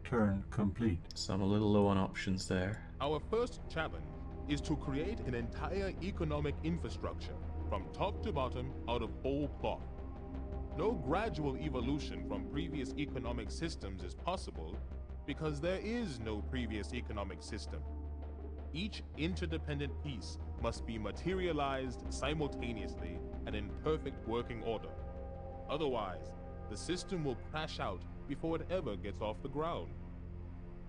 Turn complete. So I'm a little low on options there. Our first challenge is to create an entire economic infrastructure from top to bottom out of whole cloth. No gradual evolution from previous economic systems is possible because there is no previous economic system. Each interdependent piece must be materialized simultaneously and in perfect working order. Otherwise, the system will crash out before it ever gets off the ground.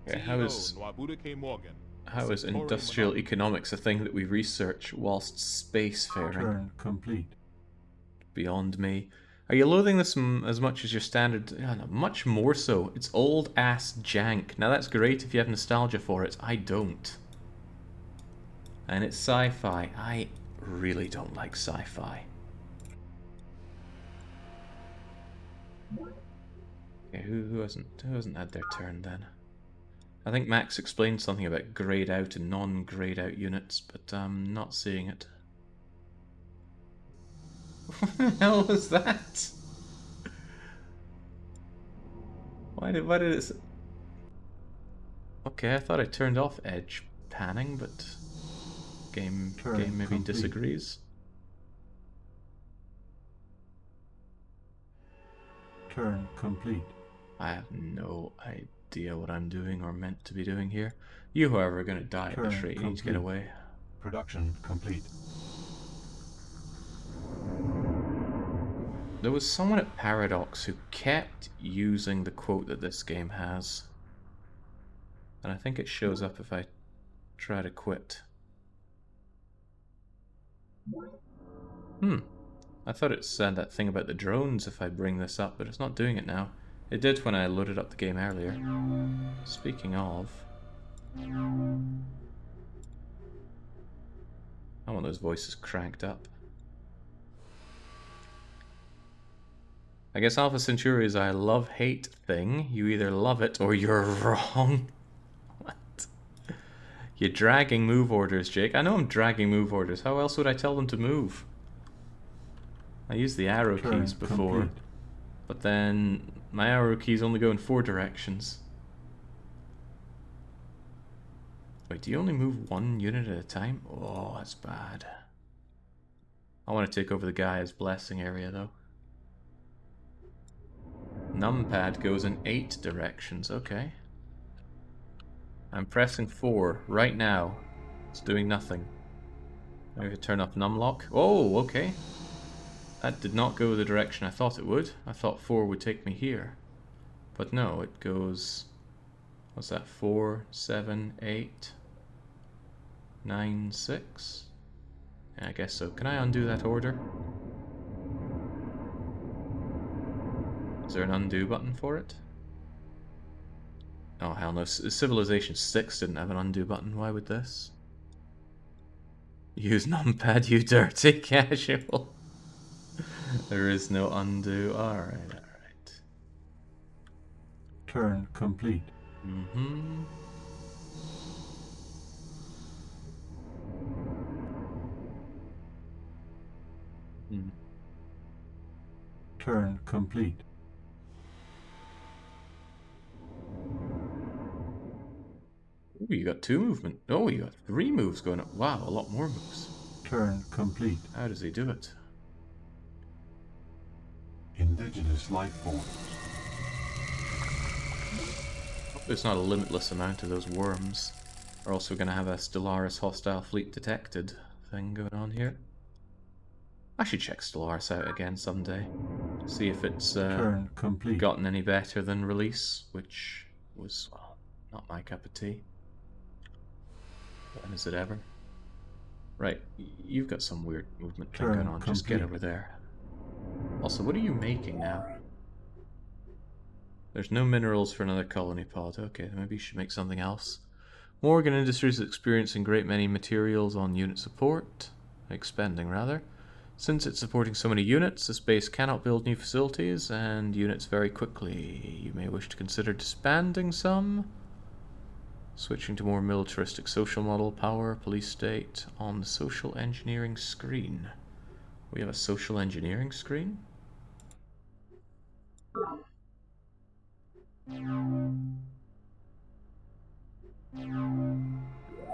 Okay, How is industrial economics a thing that we research whilst spacefaring? Turn complete. Beyond me. Are you loathing this as much as your standard? Yeah, no, much more so. It's old ass jank. Now that's great if you have nostalgia for it. I don't. And it's sci-fi. I really don't like sci-fi. Okay, who hasn't had their turn then? I think Max explained something about grayed out and non-grayed out units, but I'm not seeing it. What the hell was that? Why did it... Okay, I thought I turned off edge panning, but game maybe complete. disagrees. Turn complete. I have no idea what I'm doing or meant to be doing here. You, however, are going to die at this rate. You need to get away. Production complete. There was someone at Paradox who kept using the quote that this game has. And I think it shows up if I try to quit. I thought it said that thing about the drones if I bring this up, but it's not doing it now. It did when I loaded up the game earlier. Speaking of... I want those voices cranked up. I guess Alpha Centauri is a love-hate thing. You either love it or you're wrong. What? You're dragging move orders, Jake. I know I'm dragging move orders. How else would I tell them to move? I used the arrow keys before, but then my arrow keys only go in 4 directions. Wait, do you only move 1 unit at a time? Oh, that's bad. I want to take over the Gaia's Blessing area, though. Numpad goes in 8 directions, okay. I'm pressing 4 right now. It's doing nothing. Maybe turn off numlock. Oh, okay. That did not go the direction I thought it would. I thought 4 would take me here. But no, it goes... What's that? 4, 7, 8, 9, 6? Yeah, I guess so. Can I undo that order? Is there an undo button for it? Oh, hell no. Civilization 6 didn't have an undo button. Why would this? Use numpad, you dirty casual. There is no undo. Alright, alright. Turn complete. Mm-hmm. Turn complete. Ooh, you got 2 movement. Oh, you got 3 moves going up. Wow, a lot more moves. Turn complete. How does he do it? Indigenous life forms. Hope there's not a limitless amount of those worms. We're also going to have a Stellaris hostile fleet detected thing going on here. I should check Stellaris out again someday. See if it's Turn complete. gotten any better than release, which was, well, not my cup of tea. When is it ever? Right, you've got some weird movement thing going on. Just get over there. Also, what are you making now? There's no minerals for another colony pod. Okay, maybe you should make something else. Morgan Industries is experiencing great many materials on unit support. Expending, rather. Since it's supporting so many units, this base cannot build new facilities and units very quickly. You may wish to consider disbanding some. Switching to more militaristic social model, power, police state, on the social engineering screen. We have a social engineering screen?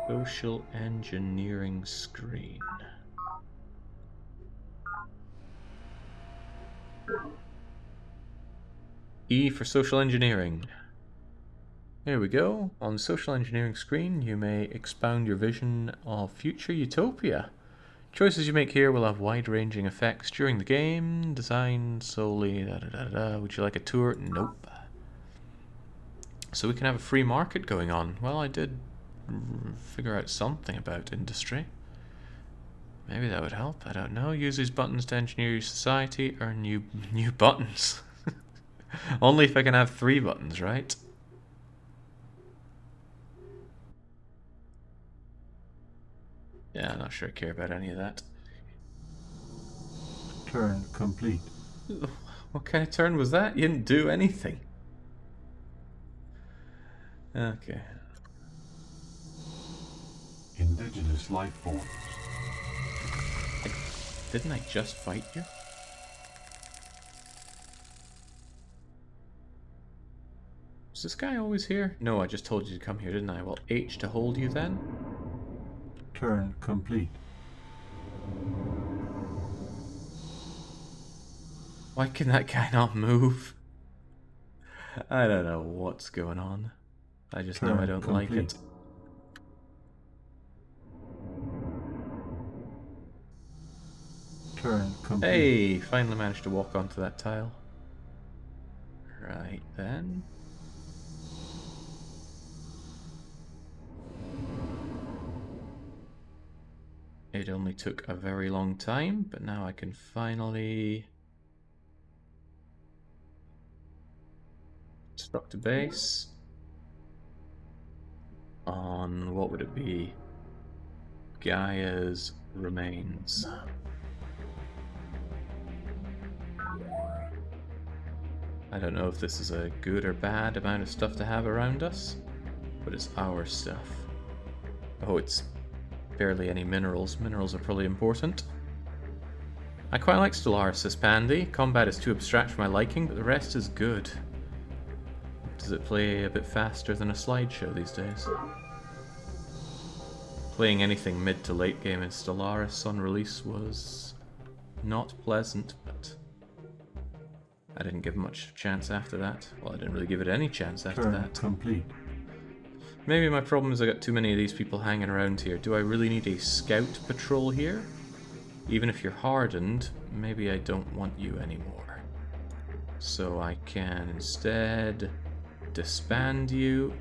Social engineering screen. E for social engineering. There we go. On the social engineering screen, you may expound your vision of future utopia. Choices you make here will have wide-ranging effects during the game. Designed solely... Would you like a tour? Nope. So we can have a free market going on. Well, I did figure out something about industry. Maybe that would help. I don't know. Use these buttons to engineer your society. Earn new buttons. Only if I can have 3 buttons, right? Yeah, I'm not sure I care about any of that. Turn complete. What kind of turn was that? You didn't do anything. Okay. Indigenous life forms. Didn't I just fight you? Is this guy always here? No, I just told you to come here, didn't I? Well, H to hold you then? Turn complete. Why can that guy not move? I don't know what's going on. I just know I don't like it. Turn complete. Hey, finally managed to walk onto that tile. Right then. It only took a very long time, but now I can finally construct a base on, what would it be? Gaia's remains. I don't know if this is a good or bad amount of stuff to have around us, but it's our stuff. Oh, it's barely any minerals. Minerals are probably important. I quite like Stellaris' Pandy. Combat is too abstract for my liking, but the rest is good. Does it play a bit faster than a slideshow these days? Playing anything mid to late game in Stellaris on release was not pleasant, but I didn't give much chance after that. Well, I didn't really give it any chance after that. Complete. Maybe my problem is I got too many of these people hanging around here. Do I really need a scout patrol here? Even if you're hardened, maybe I don't want you anymore. So I can instead disband you.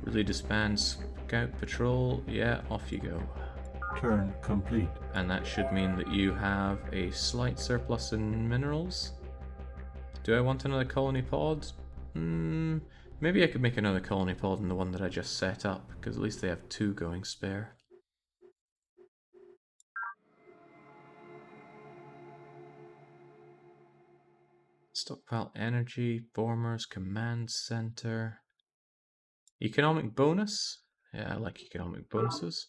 Really disband scout patrol. Yeah, off you go. Turn complete. And that should mean that you have a slight surplus in minerals. Do I want another colony pod? Maybe I could make another colony pod than the one that I just set up, because at least they have 2 going spare. Stockpile energy, formers, command center. Economic bonus? Yeah, I like economic bonuses.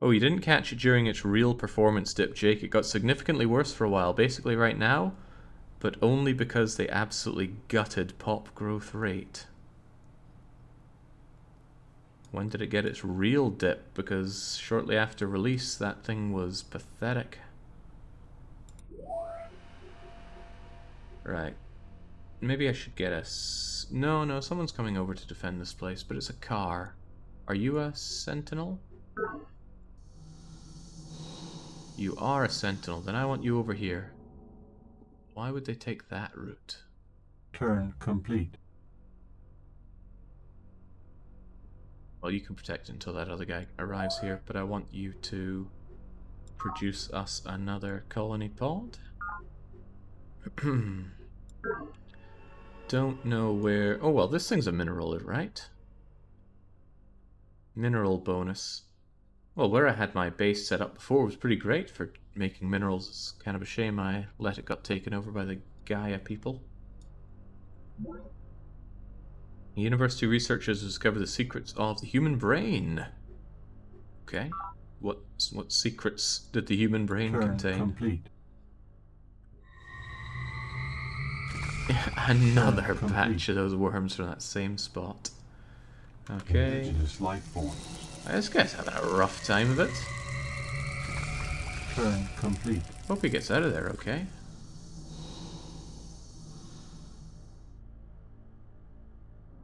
Oh, you didn't catch it during its real performance dip, Jake. It got significantly worse for a while, basically right now, but only because they absolutely gutted pop growth rate. When did it get its real dip? Because shortly after release, that thing was pathetic. Right. Maybe I should get a... No, someone's coming over to defend this place, but it's a car. Are you a sentinel? You are a sentinel, then I want you over here. Why would they take that route? Turn complete. Well, you can protect until that other guy arrives here, but I want you to produce us another colony pod. Don't know where... Oh, well, this thing's a mineral, right? Mineral bonus. Well, where I had my base set up before was pretty great for making minerals. It's kind of a shame I let it got taken over by the Gaia people. University researchers discovered the secrets of the human brain. Okay. What secrets did the human brain contain? Complete. Another batch of those worms from that same spot. Okay. Indigenous life forms. This guy's having a rough time of it. Turn complete. Hope he gets out of there okay.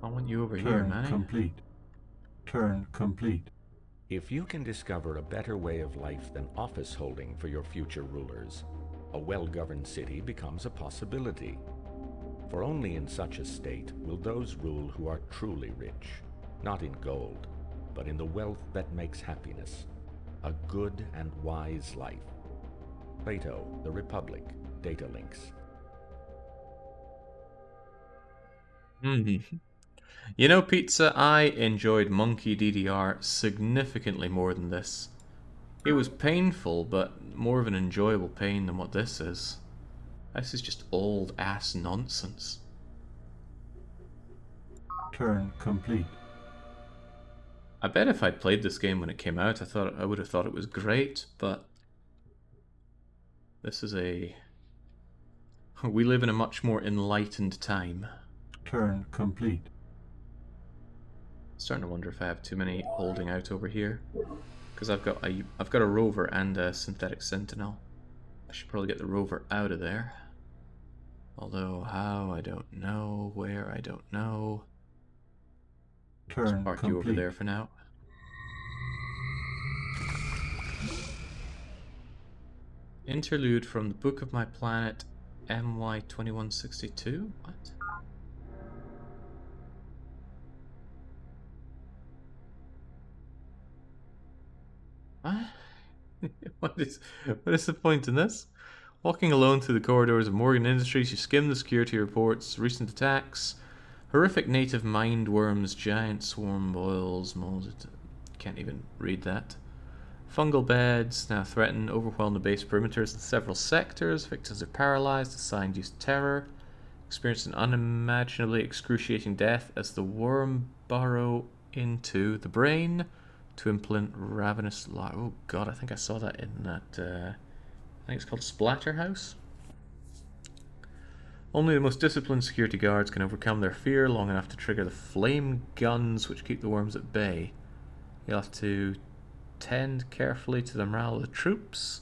I want you over here, man. Complete. Turn complete. If you can discover a better way of life than office holding for your future rulers, a well-governed city becomes a possibility. For only in such a state will those rule who are truly rich, not in gold, but in the wealth that makes happiness, a good and wise life. Plato, The Republic, data links. You know, Pizza, I enjoyed Monkey DDR significantly more than this. It was painful, but more of an enjoyable pain than what this is. This is just old-ass nonsense. Turn complete. I bet if I'd played this game when it came out, I would have thought it was great, but this is a... We live in a much more enlightened time. Turn complete. Starting to wonder if I have too many holding out over here, because I've got a rover and a synthetic sentinel. I should probably get the rover out of there. Although how, I don't know. Where, I don't know. Turn Just park you over complete. there for now. Interlude from the Book of My Planet, MY2162? What? What? What is the point in this? Walking alone through the corridors of Morgan Industries, you skim the security reports, recent attacks, horrific native mind worms, giant swarm boils, moles. Can't even read that. Fungal beds now threaten, overwhelm the base perimeters in several sectors. Victims are paralyzed, assigned use terror, experience an unimaginably excruciating death as the worm burrow into the brain to implant ravenous larvae. Oh god, I think I saw that in that, I think it's called Splatterhouse. Only the most disciplined security guards can overcome their fear long enough to trigger the flame guns which keep the worms at bay. You'll have to tend carefully to the morale of the troops.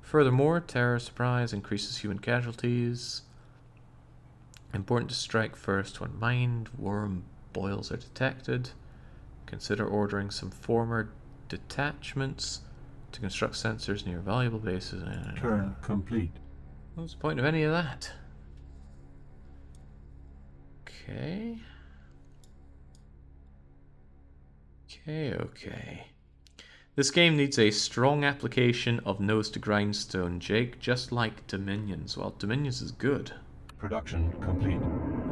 Furthermore, terror surprise increases human casualties. Important to strike first when mind worm boils are detected. Consider ordering some former detachments to construct sensors near valuable bases. Turn complete. What's the point of any of that? Okay. Okay. This game needs a strong application of nose to grindstone, Jake, just like Dominions. Well, Dominions is good. Production complete.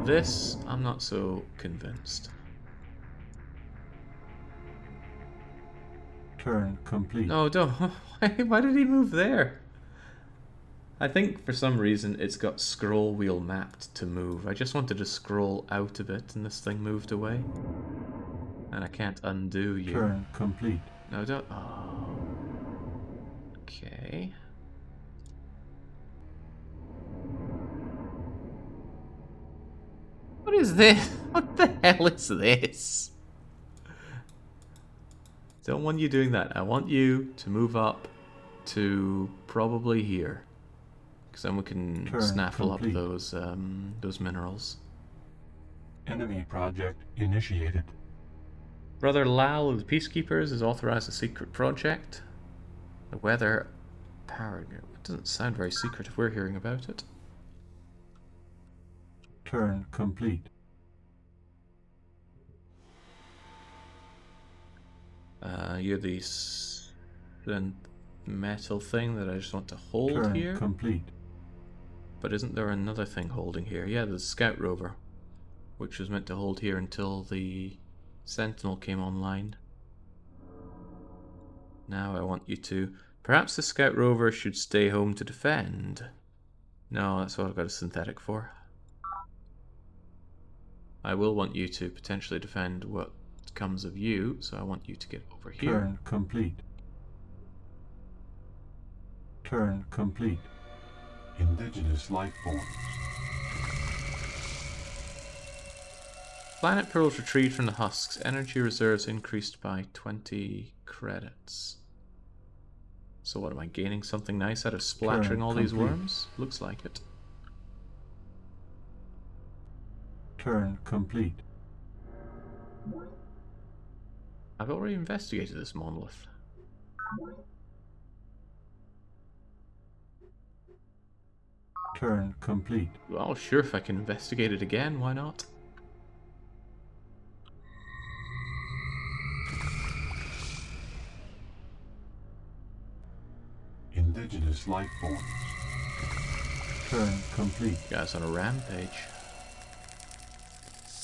This, I'm not so convinced. Turn complete. No, don't. Why did he move there? I think for some reason it's got scroll wheel mapped to move. I just wanted to scroll out of it and this thing moved away. And I can't undo you. Turn complete. No, don't. Oh. Okay. What is this? What the hell is this? Don't want you doing that. I want you to move up to probably here. Because then we can snaffle up those minerals. Enemy project initiated. Brother Lal of the Peacekeepers has authorized a secret project. The weather power. It doesn't sound very secret if we're hearing about it. Turn complete. You're the metal thing that I just want to hold Turn here. Complete. But isn't there another thing holding here? Yeah, the scout rover, which was meant to hold here until the Sentinel came online. Now I want you to... Perhaps the scout rover should stay home to defend. No, that's what I've got a synthetic for. I will want you to potentially defend what comes of you, so I want you to get over here. Turn complete. Turn complete. Indigenous life forms. Planet pearls retrieved from the husks. Energy reserves increased by 20 credits. So what, am I gaining something nice out of splattering all these worms? Looks like it. Turn complete. I've already investigated this monolith. Turn complete. Well, sure, if I can investigate it again, why not? Indigenous life forms. Turn complete. Guys on a rampage.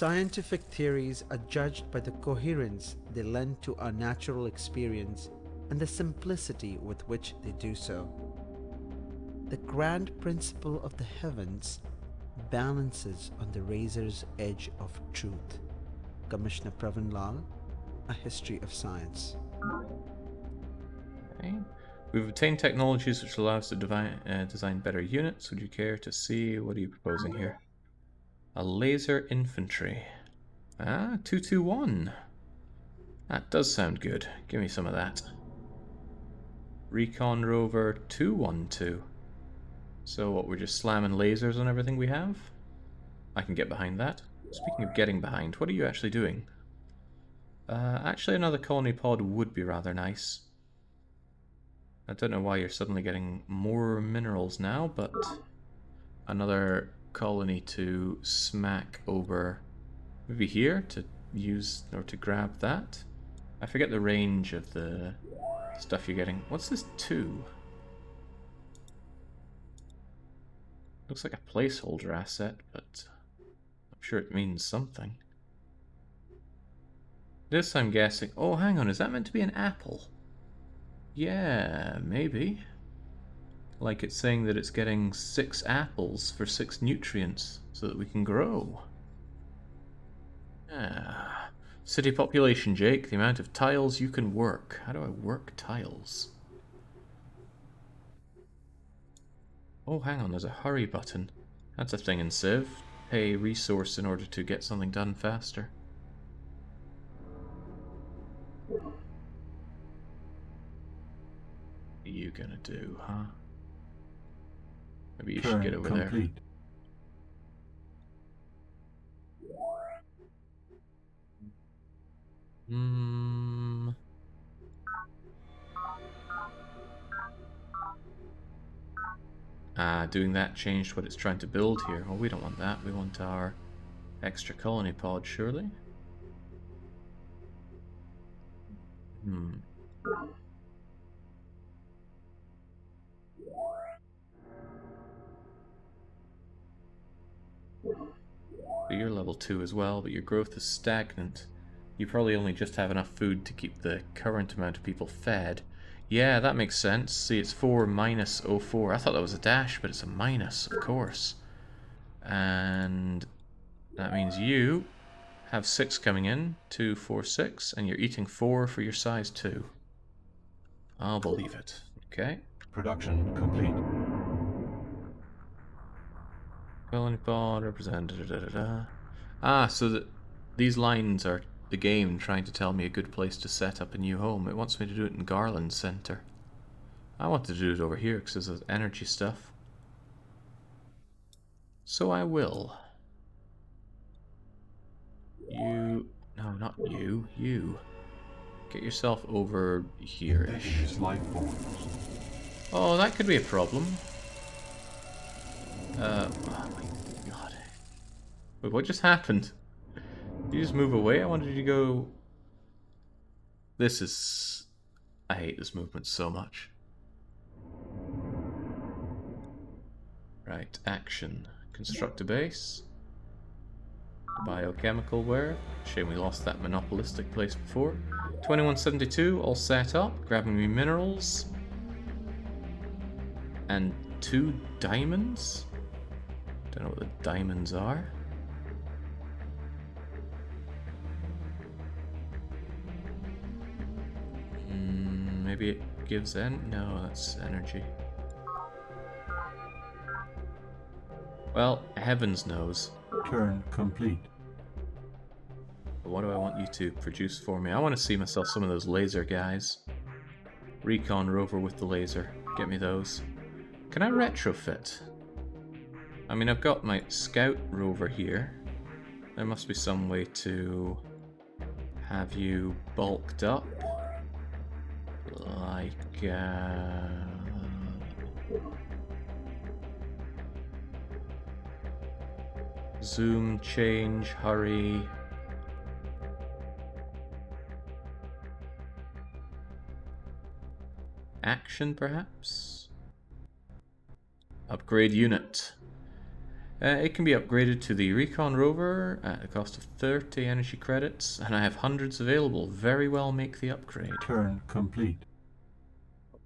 Scientific theories are judged by the coherence they lend to our natural experience and the simplicity with which they do so. The grand principle of the heavens balances on the razor's edge of truth. Commissioner Pravin Lal, A History of Science. Okay. We've obtained technologies which allow us to design better units. Would you care to see? What are you proposing here? A laser infantry. Ah, 221. That does sound good. Give me some of that. Recon rover 212. So what, we're just slamming lasers on everything we have? I can get behind that. Speaking of getting behind, what are you actually doing? Actually another colony pod would be rather nice. I don't know why you're suddenly getting more minerals now, but another colony to smack over maybe here to use or to grab that. I forget the range of the stuff you're getting. What's this 2? Looks like a placeholder asset, but I'm sure it means something. This I'm guessing. Oh, hang on, is that meant to be an apple? Yeah, maybe. Like it's saying that it's getting 6 apples for 6 nutrients so that we can grow. Ah. City population, Jake. The amount of tiles you can work. How do I work tiles? Oh, hang on, there's a hurry button. That's a thing in Civ. Pay resource in order to get something done faster. What are you gonna do, huh? Maybe you should get over there. Doing that changed what it's trying to build here. Well, we don't want that. We want our extra colony pod, surely. But you're level 2 as well, but your growth is stagnant. You probably only just have enough food to keep the current amount of people fed. Yeah, that makes sense. See, it's 4 minus 04. I thought that was a dash, but it's a minus, of course. And that means you have 6 coming in. 2, 4, 6. And you're eating 4 for your size 2. I'll believe it. Okay. Production complete. Colony pod represented. So these lines are the game trying to tell me a good place to set up a new home. It wants me to do it in Garland Center. I want to do it over here because there's energy stuff. So I will. You... No, not you. You. Get yourself over here-ish. Oh, that could be a problem. Oh my god. Wait, what just happened? Did you just move away? I wanted you to go... This is... I hate this movement so much. Right, action. Construct a base. Biochemical ware. Shame we lost that monopolistic place before. 2172, all set up. Grabbing me minerals. And 2 diamonds? Don't know what the diamonds are. Maybe it gives no, that's energy. Well, heavens knows. Turn complete. But what do I want you to produce for me? I want to see myself some of those laser guys. Recon rover with the laser. Get me those. Can I retrofit? I mean, I've got my scout rover here. There must be some way to have you bulked up. Like, zoom, change, hurry. Action, perhaps? Upgrade unit. It can be upgraded to the Recon Rover at a cost of 30 energy credits, and I have hundreds available. Very well make the upgrade. Turn complete.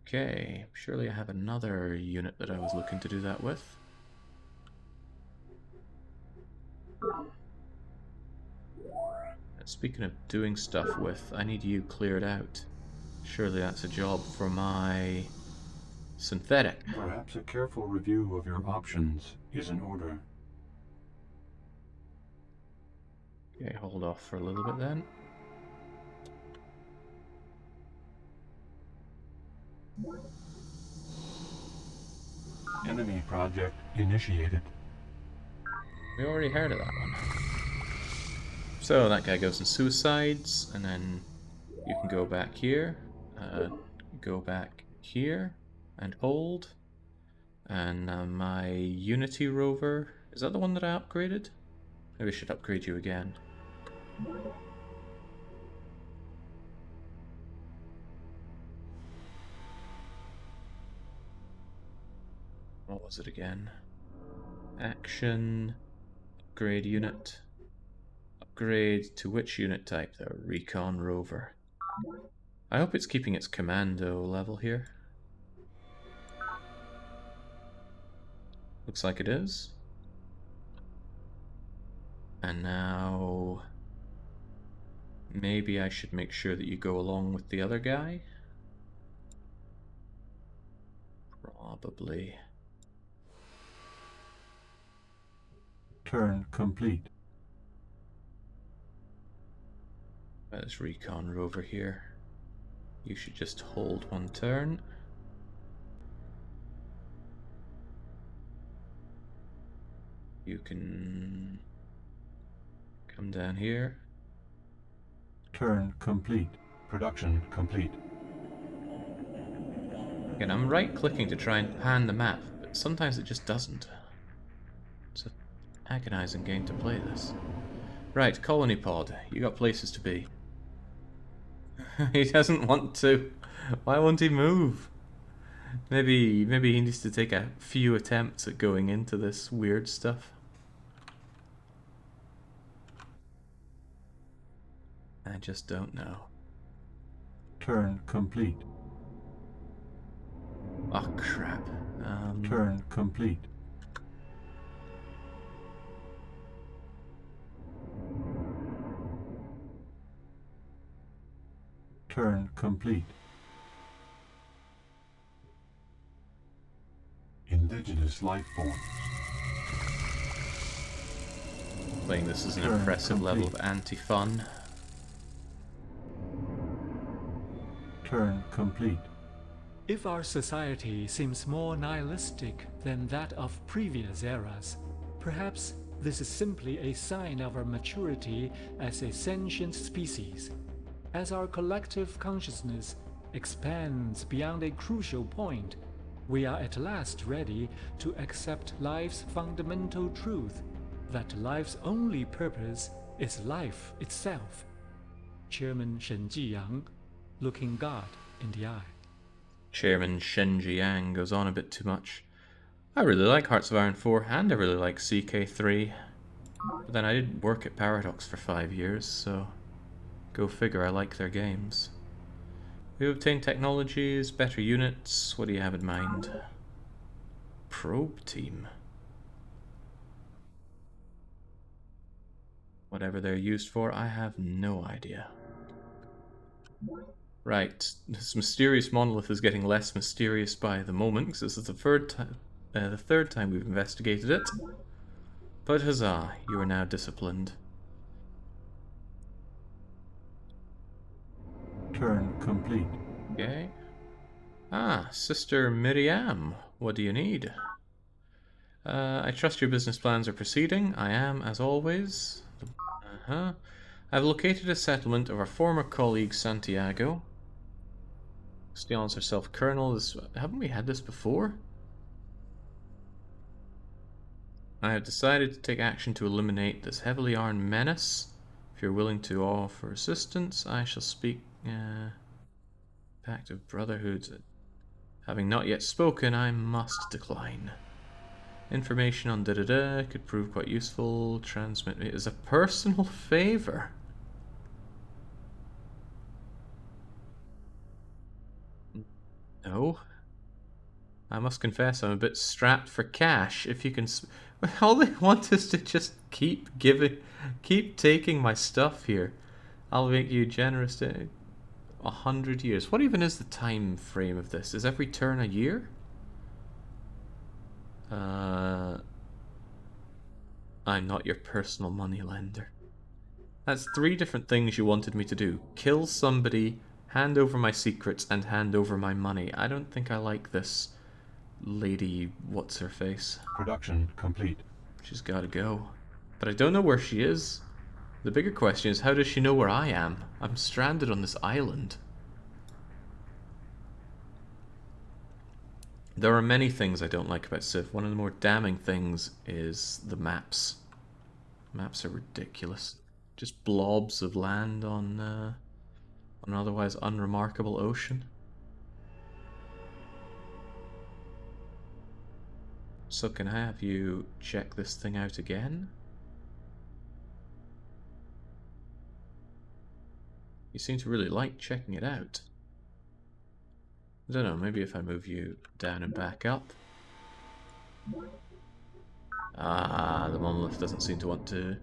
Okay, surely I have another unit that I was looking to do that with. Speaking of doing stuff with, I need you cleared out. Surely that's a job for my synthetic. Perhaps a careful review of your options is in order. Okay, hold off for a little bit then. Enemy project initiated. We already heard of that one. So that guy goes in suicides, and then you can go back here, go back here, and hold. And my Unity rover, is that the one that I upgraded? Maybe I should upgrade you again. What was it again? Action, upgrade unit. Upgrade to which unit type? The Recon Rover. I hope it's keeping its commando level here. Looks like it is. And now maybe I should make sure that you go along with the other guy. Probably. Turn complete. This Recon Rover here. You should just hold one turn. You can come down here. Turn complete. Production complete. Again, I'm right-clicking to try and pan the map, but sometimes it just doesn't. It's an agonizing game to play this. Right, colony pod. You got places to be. He doesn't want to. Why won't he move? Maybe he needs to take a few attempts at going into this weird stuff. I just don't know. Turn complete. Oh crap. Turn complete. Turn complete. Indigenous life forms. Playing this is an Turn impressive level complete. of anti-fun. Turn complete. If our society seems more nihilistic than that of previous eras, perhaps this is simply a sign of our maturity as a sentient species. As our collective consciousness expands beyond a crucial point, we are at last ready to accept life's fundamental truth, that life's only purpose is life itself. Chairman Shen Jiyang, looking God in the eye. Chairman Shen Jiang goes on a bit too much. I really like Hearts of Iron 4 and I really like CK3. But then I did work at Paradox for 5 years, so go figure, I like their games. We obtain technologies, better units. What do you have in mind? Probe team. Whatever they're used for, I have no idea. Right, this mysterious monolith is getting less mysterious by the moment, because this is the third time we've investigated it. But huzzah, you are now disciplined. Turn complete. Okay. Ah, Sister Miriam, what do you need? I trust your business plans are proceeding. I am, as always. I've located a settlement of our former colleague Santiago. Styles herself Colonel. Haven't we had this before? I have decided to take action to eliminate this heavily armed menace. If you're willing to offer assistance, I shall speak. Pact of Brotherhood. Having not yet spoken, I must decline. Information on da-da-da could prove quite useful. Transmit it as a personal favor. No. I must confess I'm a bit strapped for cash. If you can... all they want is to just keep taking my stuff here. I'll make you generous to 100 years. What even is the time frame of this? Is every turn a year? I'm not your personal moneylender. That's 3 different things you wanted me to do. Kill somebody, hand over my secrets, and hand over my money. I don't think I like this lady what's-her-face. Production complete. She's gotta go. But I don't know where she is. The bigger question is, how does she know where I am? I'm stranded on this island. There are many things I don't like about Civ. One of the more damning things is the maps. Maps are ridiculous. Just blobs of land on an otherwise unremarkable ocean. So can I have you check this thing out again? You seem to really like checking it out. I don't know, maybe if I move you down and back up. Ah, the monolith doesn't seem to want to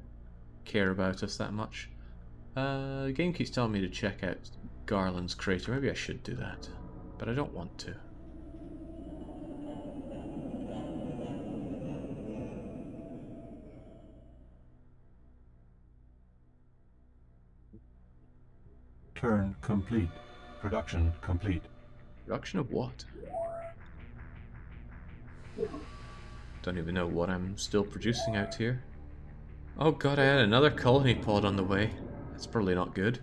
care about us that much. The game keeps telling me to check out Garland's crater. Maybe I should do that, but I don't want to. Turn complete. Production complete. Production of what? Don't even know what I'm still producing out here. Oh god, I had another colony pod on the way. That's probably not good.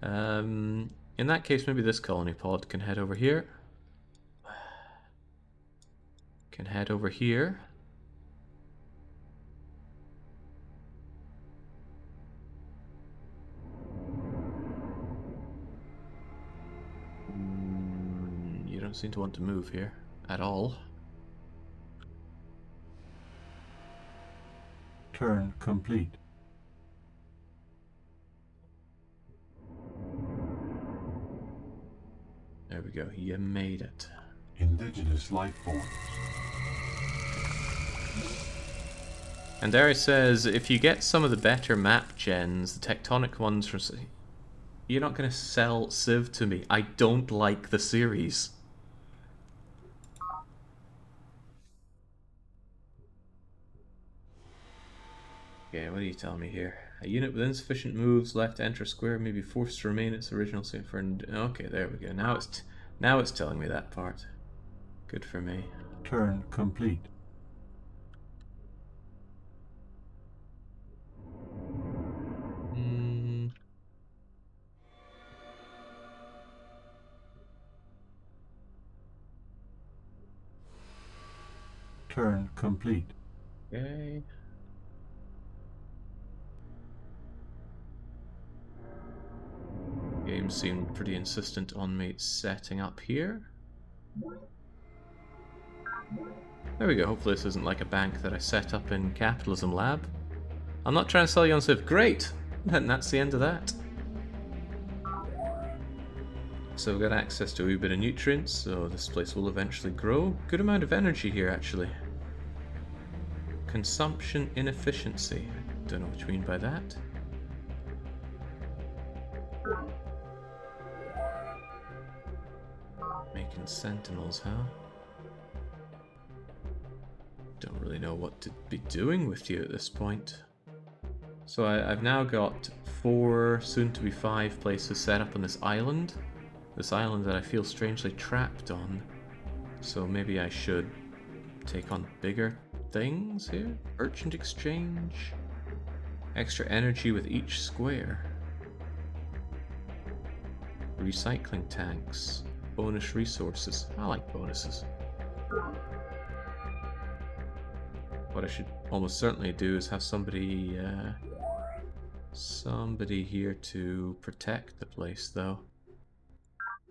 In that case, maybe this colony pod can head over here. Can head over here. You don't seem to want to move here at all. Turn complete. There we go, you made it. Indigenous life forms. And there it says, if you get some of the better map gens, the tectonic ones from... You're not going to sell Civ to me. I don't like the series. Okay, what do you tell me here? A unit with insufficient moves left to enter square may be forced to remain its original state for... Okay, there we go. Now it's telling me that part. Good for me. Turn complete. Turn complete. Okay. Game seemed pretty insistent on me setting up here. There we go. Hopefully this isn't like a bank that I set up in Capitalism Lab. I'm not trying to sell you on Civ. Great! And that's the end of that. So we've got access to a wee bit of nutrients, so this place will eventually grow. Good amount of energy here, actually. Consumption inefficiency. I don't know what you mean by that. Making sentinels, huh? Don't really know what to be doing with you at this point. So I've now got 4, soon to be 5 places set up on this island. This island that I feel strangely trapped on. So maybe I should take on bigger things here? Merchant exchange. Extra energy with each square. Recycling tanks. Bonus resources. I like bonuses. What I should almost certainly do is have somebody here to protect the place, though.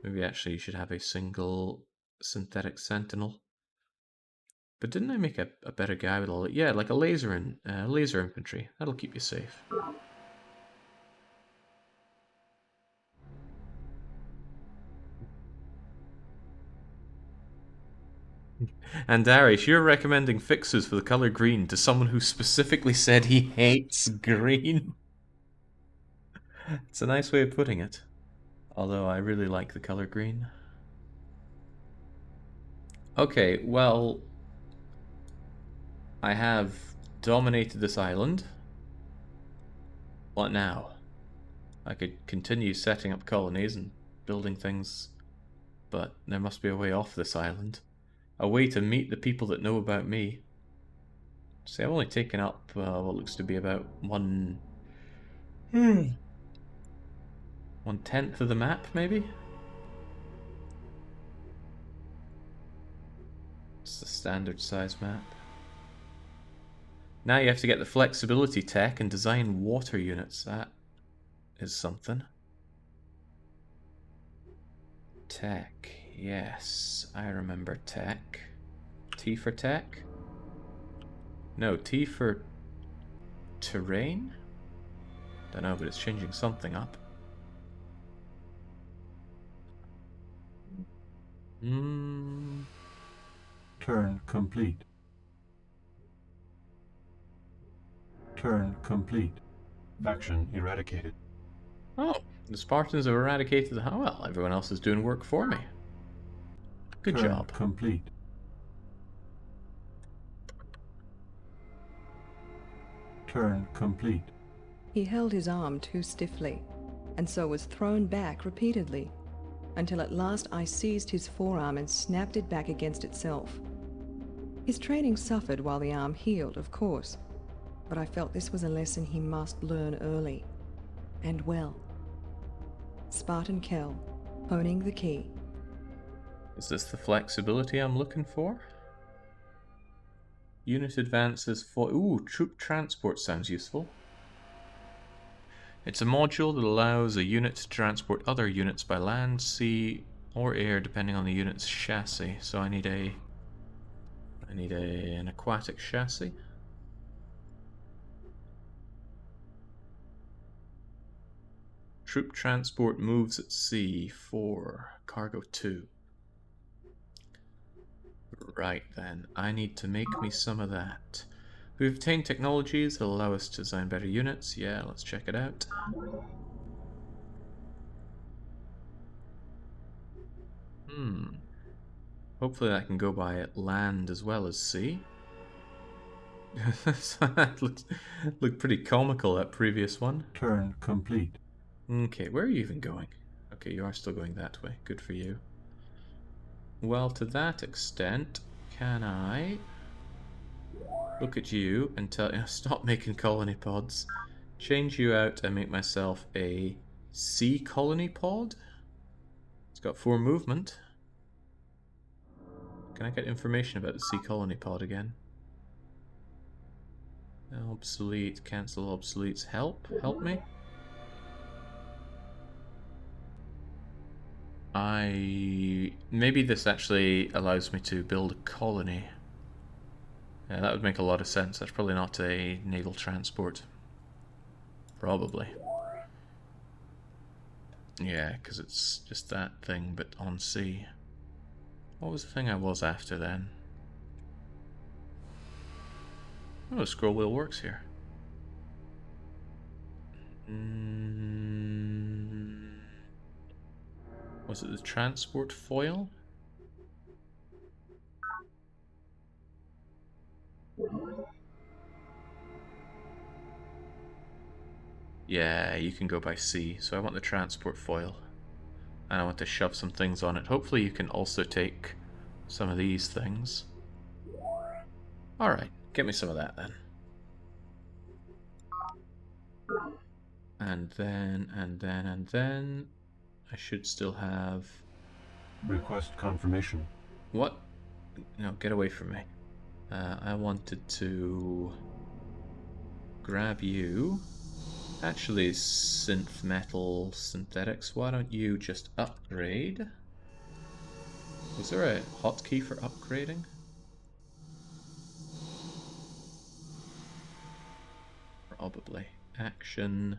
Maybe actually you should have a single synthetic sentinel. But didn't I make a better guy with all? Yeah, like a laser infantry. That'll keep you safe. And Darius, you're recommending fixes for the color green to someone who specifically said he hates green. It's a nice way of putting it. Although I really like the color green. Okay, well, I have dominated this island. What now? I could continue setting up colonies and building things, but there must be a way off this island. A way to meet the people that know about me. See, I've only taken up what looks to be about 1/10 of the map, maybe? It's the standard size map. Now you have to get the flexibility tech and design water units. That is something. Tech. Yes, I remember tech. T for tech? No, T for terrain? Don't know, but it's changing something up. Turn complete. Turn complete. Faction eradicated. Oh, the Spartans have eradicated the... Oh, well, everyone else is doing work for me. Good Turn job. complete. Turn complete. He held his arm too stiffly, and so was thrown back repeatedly, until at last I seized his forearm and snapped it back against itself. His training suffered while the arm healed, of course, but I felt this was a lesson he must learn early, and well. Spartan Kell, honing the key. Is this the flexibility I'm looking for? Unit advances for... Ooh, troop transport sounds useful. It's a module that allows a unit to transport other units by land, sea, or air, depending on the unit's chassis. So I need an aquatic chassis. Troop transport moves at sea 4, cargo 2. Right then, I need to make me some of that. We've obtained technologies that allow us to design better units. Yeah, let's check it out. Hopefully that can go by land as well as sea. That looked pretty comical, that previous one. Turn complete. Okay, where are you even going? Okay, you are still going that way. Good for you. Well, to that extent, can I look at you and tell you, stop making colony pods, change you out and make myself a sea colony pod? It's got 4 movement. Can I get information about the sea colony pod again? Obsolete, cancel obsoletes, help me. Maybe this actually allows me to build a colony. Yeah, that would make a lot of sense. That's probably not a naval transport. Probably. Yeah, because it's just that thing, but on sea. What was the thing I was after then? Oh, the scroll wheel works here. Was it the transport foil? Yeah, you can go by sea, so I want the transport foil. And I want to shove some things on it. Hopefully you can also take some of these things. Alright, get me some of that then. And then... I should still have... Request confirmation. What? No, get away from me. I wanted to grab you. Actually, synth metal synthetics, why don't you just upgrade? Was there a hotkey for upgrading? Probably. Action.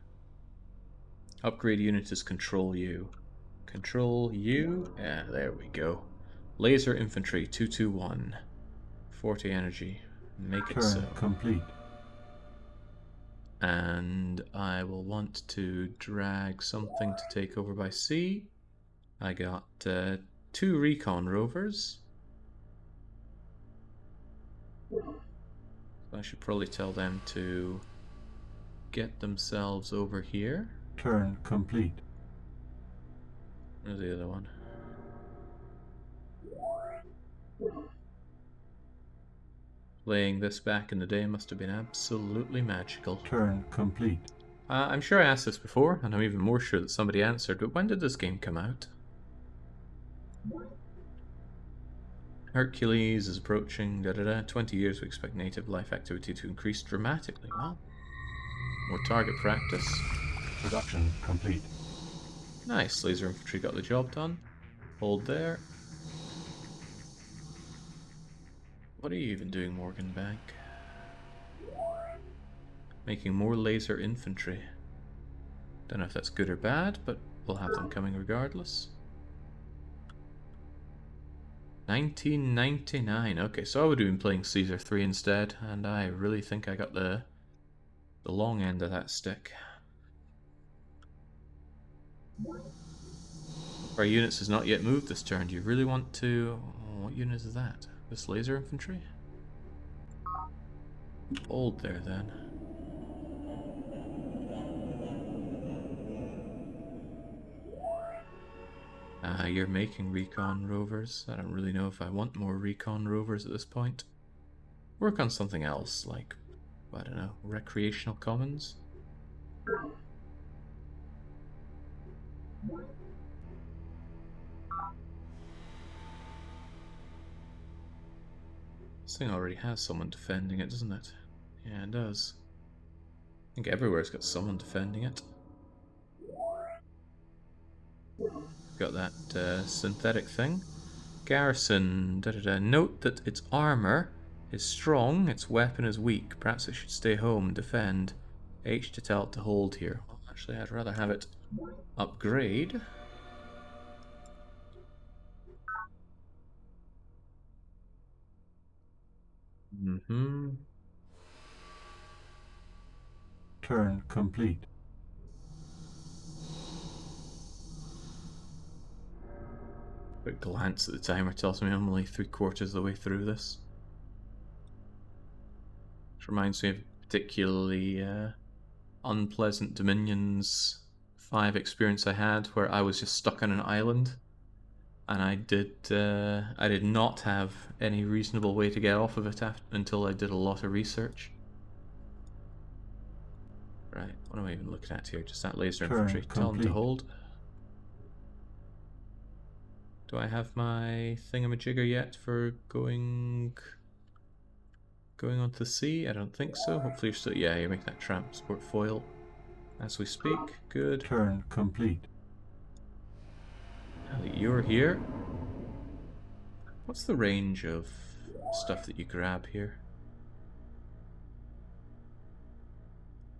Upgrade unit is Control U. Control U. Yeah, there we go. Laser Infantry 221. 40 energy. Make it so. Turn complete. And I will want to drag something to take over by sea. I got 2 recon rovers. So I should probably tell them to get themselves over here. Turn complete. Where's the other one? Playing this back in the day must have been absolutely magical. Turn complete. I'm sure I asked this before, and I'm even more sure that somebody answered, but when did this game come out? Hercules is approaching, 20 years we expect native life activity to increase dramatically. Well, more target practice. Production complete. Nice, laser infantry got the job done. Hold there. What are you even doing, Morgan Bank? Making more laser infantry. Don't know if that's good or bad, but we'll have them coming regardless. 1999. Okay, so I would have been playing Caesar 3 instead, and I really think I got the long end of that stick. Our units has not yet moved this turn. Do you really want to... What unit is that? This laser infantry? Hold there then. You're making recon rovers. I don't really know if I want more recon rovers at this point. Work on something else, like, I don't know, recreational commons? This thing already has someone defending it, doesn't it? Yeah, it does. I think everywhere's got someone defending it. Got that synthetic thing. Garrison, Note that its armor is strong, its weapon is weak. Perhaps it should stay home and defend. H to tell it to hold here. Well, actually, I'd rather have it upgrade. Turn complete. Quick glance at the timer tells me I'm only 3/4 of the way through this. Which reminds me of particularly unpleasant Dominions 5 experience I had where I was just stuck on an island and I did not have any reasonable way to get off of it until I did a lot of research. Right, what am I even looking at here? Just that laser infantry. Tell them to hold. Do I have my thingamajigger yet for going onto the sea? I don't think so. Hopefully you're still... Yeah, you're making that transport foil as we speak. Good. Turn complete. Now that you're here, what's the range of stuff that you grab here?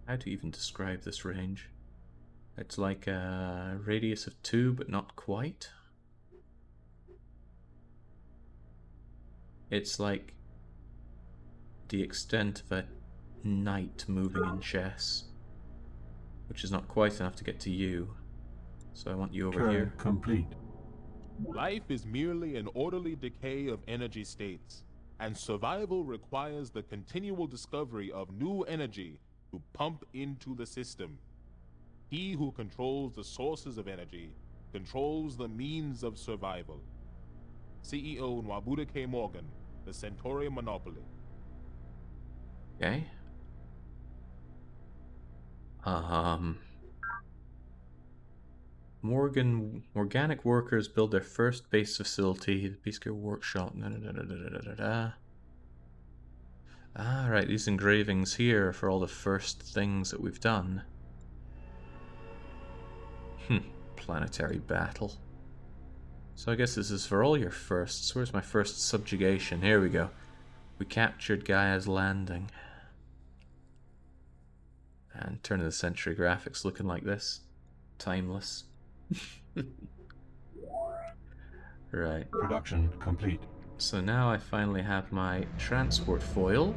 How to even describe this range? It's like a radius of 2, but not quite. It's like the extent of a knight moving in chess, which is not quite enough to get to you. So I want you over here. Complete. Life is merely an orderly decay of energy states, and survival requires the continual discovery of new energy to pump into the system. He who controls the sources of energy controls the means of survival. CEO Nwabuda K. Morgan, the Centauri Monopoly. Okay. Organic workers build their first base facility, the Peace Corps workshop. Ah, right, these engravings here are for all the first things that we've done. Planetary battle. So I guess this is for all your firsts. Where's my first subjugation? Here we go. We captured Gaia's Landing. And turn of the century graphics looking like this. Timeless. Right. Production complete. So now I finally have my transport foil.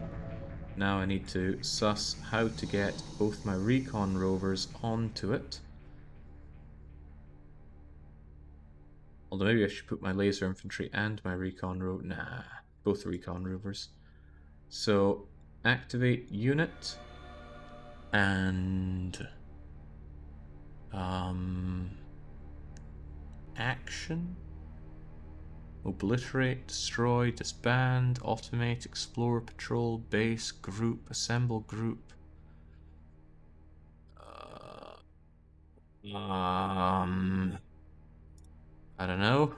Now I need to suss how to get both my recon rovers onto it. Although maybe I should put my laser infantry and my recon rover. Nah, both recon rovers. So activate unit and action. Obliterate, destroy, disband, automate, explore, patrol, base, group, assemble group. I don't know.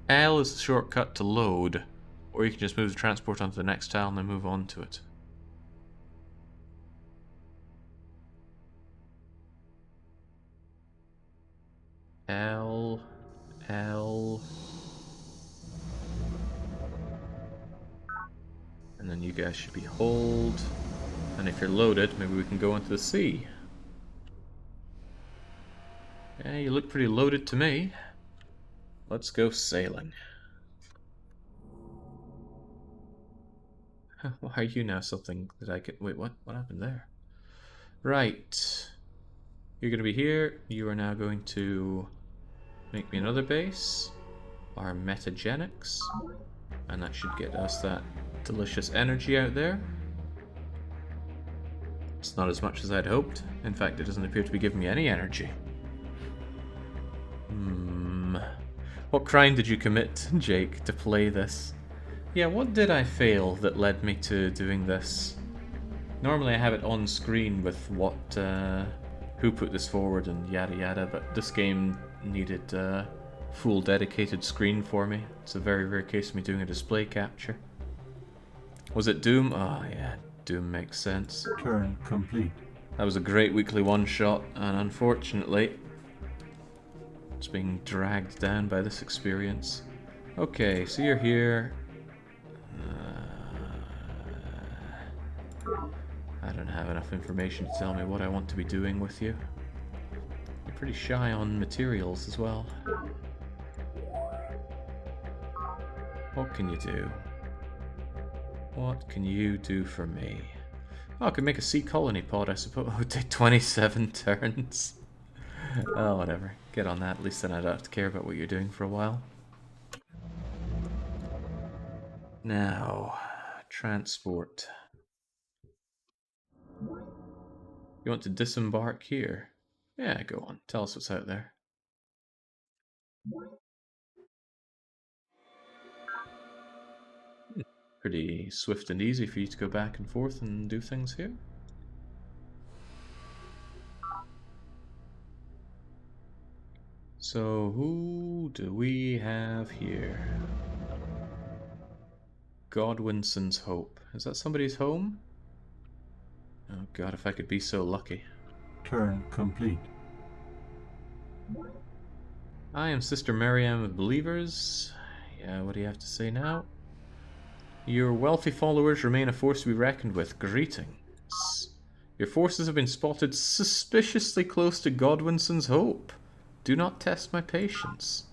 L is the shortcut to load, or you can just move the transport onto the next tile and then move on to it. L. And then you guys should be hold. And if you're loaded, maybe we can go into the sea. Yeah, you look pretty loaded to me. Let's go sailing. Why are you now something that I could... Wait, what? What happened there? Right. You're going to be here. You are now going to make me another base. Our metagenics. And that should get us that delicious energy out there. It's not as much as I'd hoped. In fact, it doesn't appear to be giving me any energy. What crime did you commit, Jake, to play this? Yeah, what did I fail that led me to doing this? Normally I have it on screen with what, who put this forward and yada yada, but this game needed a full dedicated screen for me. It's a very rare case of me doing a display capture. Was it Doom? Oh yeah, Doom makes sense. Turn complete. That was a great weekly one-shot, and unfortunately, it's being dragged down by this experience. Okay, so you're here. I don't have enough information to tell me what I want to be doing with you. You're pretty shy on materials as well. What can you do? What can you do for me? Oh, I could make a sea colony pod, I suppose. It would take 27 turns. Oh, whatever. Get on that. At least then I don't have to care about what you're doing for a while. Now, transport. You want to disembark here? Yeah, go on. Tell us what's out there. Pretty swift and easy for you to go back and forth and do things here. So, who do we have here? Godwinson's Hope. Is that somebody's home? Oh god, if I could be so lucky. Turn complete. I am Sister Miriam of Believers. Yeah, what do you have to say now? Your wealthy followers remain a force to be reckoned with. Greetings. Your forces have been spotted suspiciously close to Godwinson's Hope. Do not test my patience.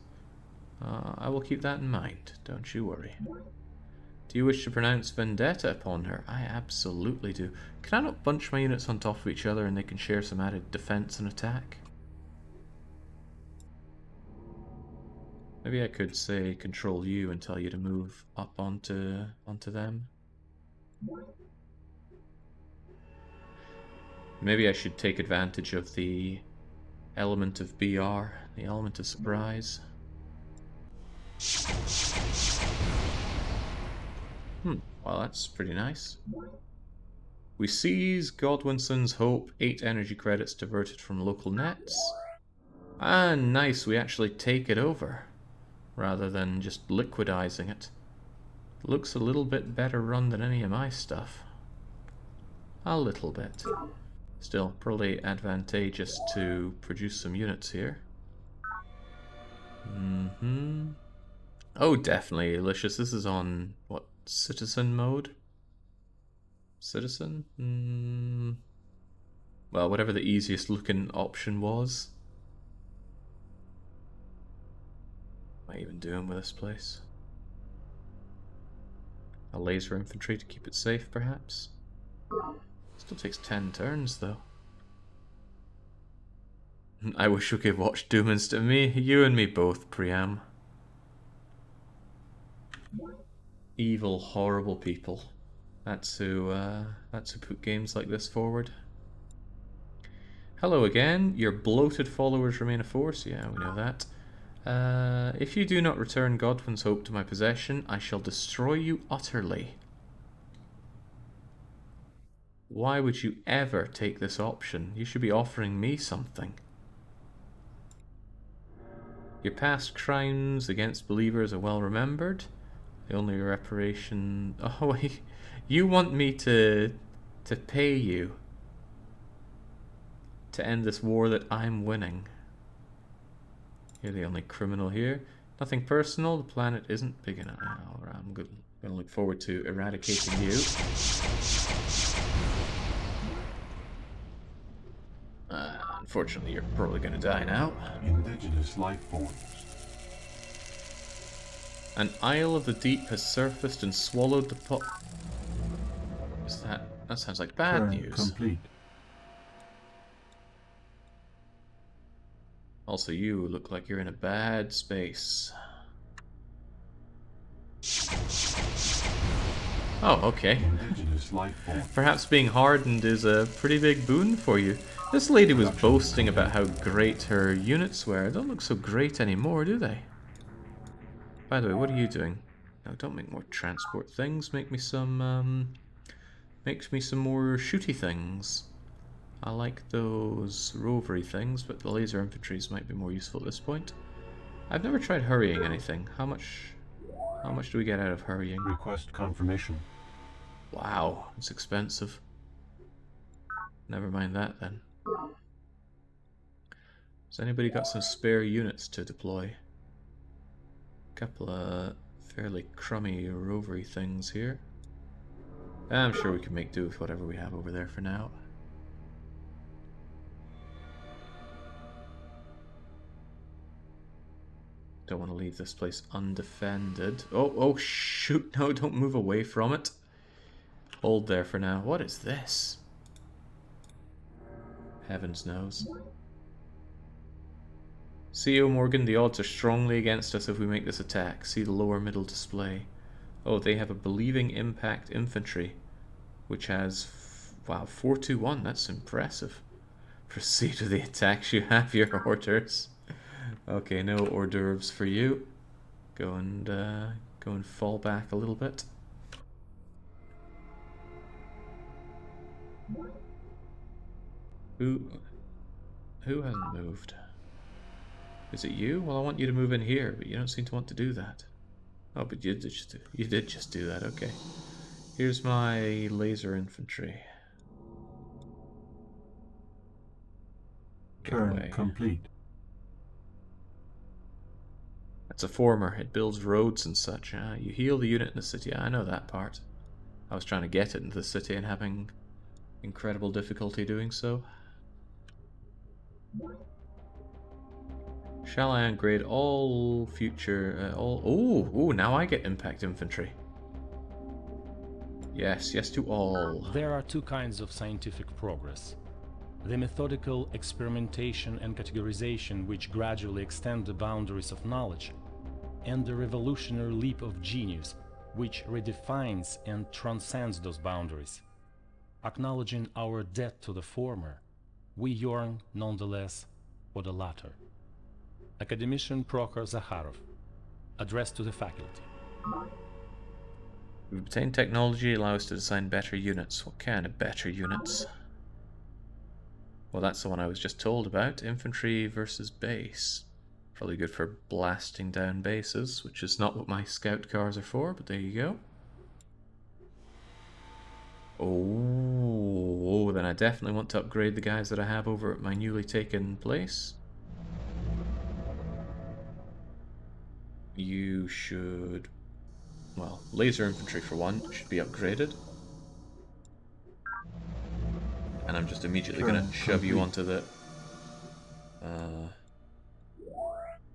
I will keep that in mind, don't you worry. Do you wish to pronounce vendetta upon her? I absolutely do. Can I not bunch my units on top of each other and they can share some added defense and attack? Maybe I could say control you and tell you to move up onto them. Maybe I should take advantage of the element of BR, the element of surprise. Well, that's pretty nice. We seize Godwinson's Hope, 8 energy credits diverted from local nets. Ah, nice, we actually take it over, rather than just liquidizing it. Looks a little bit better run than any of my stuff. A little bit. Still, probably advantageous to produce some units here. Oh, definitely, Alicious. This is on, what, citizen mode? Citizen? Well, whatever the easiest looking option was. What am I even doing with this place? A laser infantry to keep it safe, perhaps? Still takes 10 turns, though. I wish we could watch Doomsday. Me, you and me both, Priam. Evil, horrible people. That's who put games like this forward. Hello again. Your bloated followers remain a force. Yeah, we know that. If you do not return Godwin's Hope to my possession, I shall destroy you utterly. Why would you ever take this option? You should be offering me something. Your past crimes against believers are well remembered. The only reparation... Oh, you want me to pay you to end this war that I'm winning. You're the only criminal here. Nothing personal. The planet isn't big enough. I'm going to look forward to eradicating you. Unfortunately, you're probably going to die now. Indigenous life forms. An Isle of the Deep has surfaced and swallowed the pot. Is that sounds like bad Turn news. complete. Also, you look like you're in a bad space. Oh, okay. Indigenous life forms. Perhaps being hardened is a pretty big boon for you. This lady was boasting about how great her units were. They don't look so great anymore, do they? By the way, what are you doing? No, don't make more transport things. Make me some more shooty things. I like those rovery things, but the laser infantries might be more useful at this point. I've never tried hurrying anything. How much do we get out of hurrying? Request confirmation. Wow, it's expensive. Never mind that then. Has anybody got some spare units to deploy? Couple of fairly crummy rovery things here. I'm sure we can make do with whatever we have over there for now. Don't want to leave this place undefended. Oh shoot, no, don't move away from it. Hold there for now. What is this? Heavens knows. CO Morgan, the odds are strongly against us if we make this attack. See the lower middle display. Oh, they have a believing impact infantry, which has, wow, 421. That's impressive. Proceed with the attacks. You have your orders. Okay, no hors d'oeuvres for you. Go and fall back a little bit. Who hasn't moved? Is it you? Well, I want you to move in here, but you don't seem to want to do that. Oh, but you did just do that. Okay. Here's my laser infantry. Turn complete. That's a former. It builds roads and such. You heal the unit in the city. I know that part. I was trying to get it into the city and having incredible difficulty doing so. Shall I upgrade all future... Oh, now I get impact infantry. Yes to all. There are two kinds of scientific progress. The methodical experimentation and categorization which gradually extend the boundaries of knowledge, and the revolutionary leap of genius which redefines and transcends those boundaries. Acknowledging our debt to the former, we yearn nonetheless for the latter. Academician Prokhor Zakharov, address to the faculty. We've obtained technology allow us to design better units. What kind of better units? Well, that's the one I was just told about. Infantry versus base. Probably good for blasting down bases, which is not what my scout cars are for, but there you go. Oh, then I definitely want to upgrade the guys that I have over at my newly taken place. You should... Well, laser infantry for one should be upgraded. And I'm just immediately going to shove you onto the...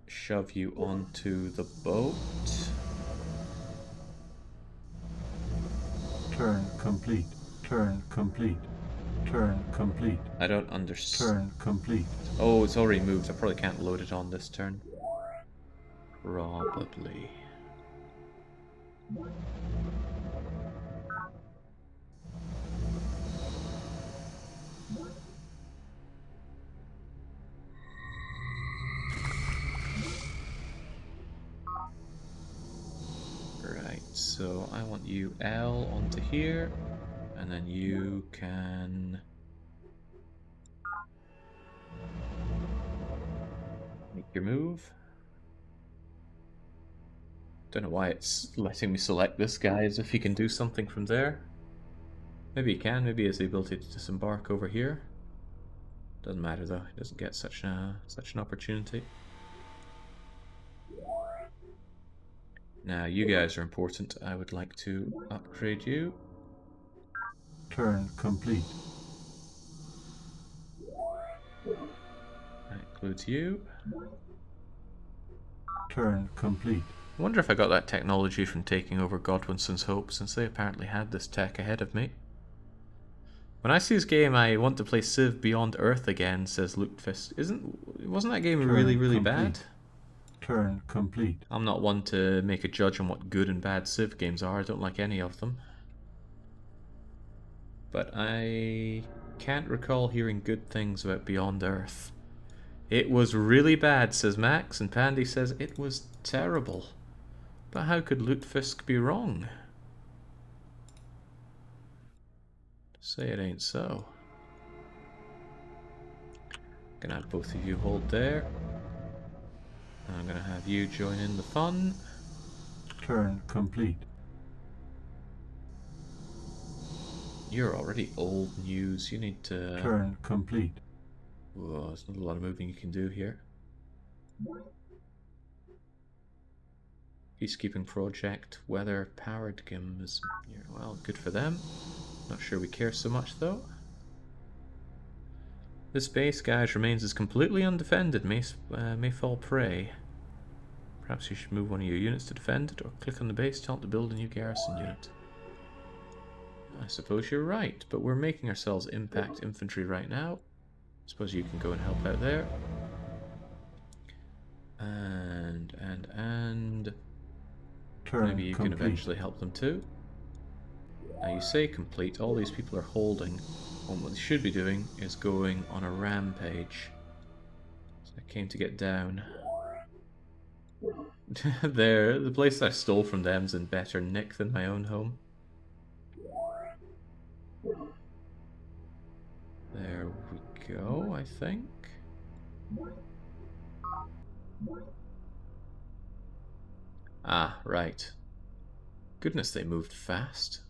shove you onto the boat. Turn complete. Turn complete. Turn complete. I don't understand. Turn complete. Oh, it's already moved. I probably can't load it on this turn. Probably. Right, so I want you L onto here, and then you can make your move. Don't know why it's letting me select this guy as if he can do something from there. Maybe he can, maybe he has the ability to disembark over here. Doesn't matter though, he doesn't get such an opportunity. Now you guys are important. I would like to upgrade you. Turn complete. That includes you. Turn complete. I wonder if I got that technology from taking over Godwinson's Hope, since they apparently had this tech ahead of me. When I see this game, I want to play Civ Beyond Earth again, says Lukefisk. Wasn't that game really bad? Turn complete. I'm not one to make a judge on what good and bad Civ games are. I don't like any of them. But I can't recall hearing good things about Beyond Earth. It was really bad, says Max, and Pandy says it was terrible. But how could Lutefisk be wrong? Say it ain't so. Gonna have both of you hold there. And I'm gonna have you join in the fun. Turn complete. You're already old news. You need to... Turn complete. Whoa, there's not a lot of moving you can do here. Peacekeeping project, weather powered games. Well, good for them. Not sure we care so much though. This base, guys, remains as completely undefended. May fall prey. Perhaps you should move one of your units to defend it, or click on the base, tell it to build a new garrison unit. I suppose you're right, but we're making ourselves impact infantry right now. Suppose you can go and help out there. And maybe you can eventually help them too. Now you say complete, all these people are holding. What they should be doing is going on a rampage. So I came to get down. There, the place I stole from them's in better nick than my own home. There we go, I think. Ah, right. Goodness, they moved fast.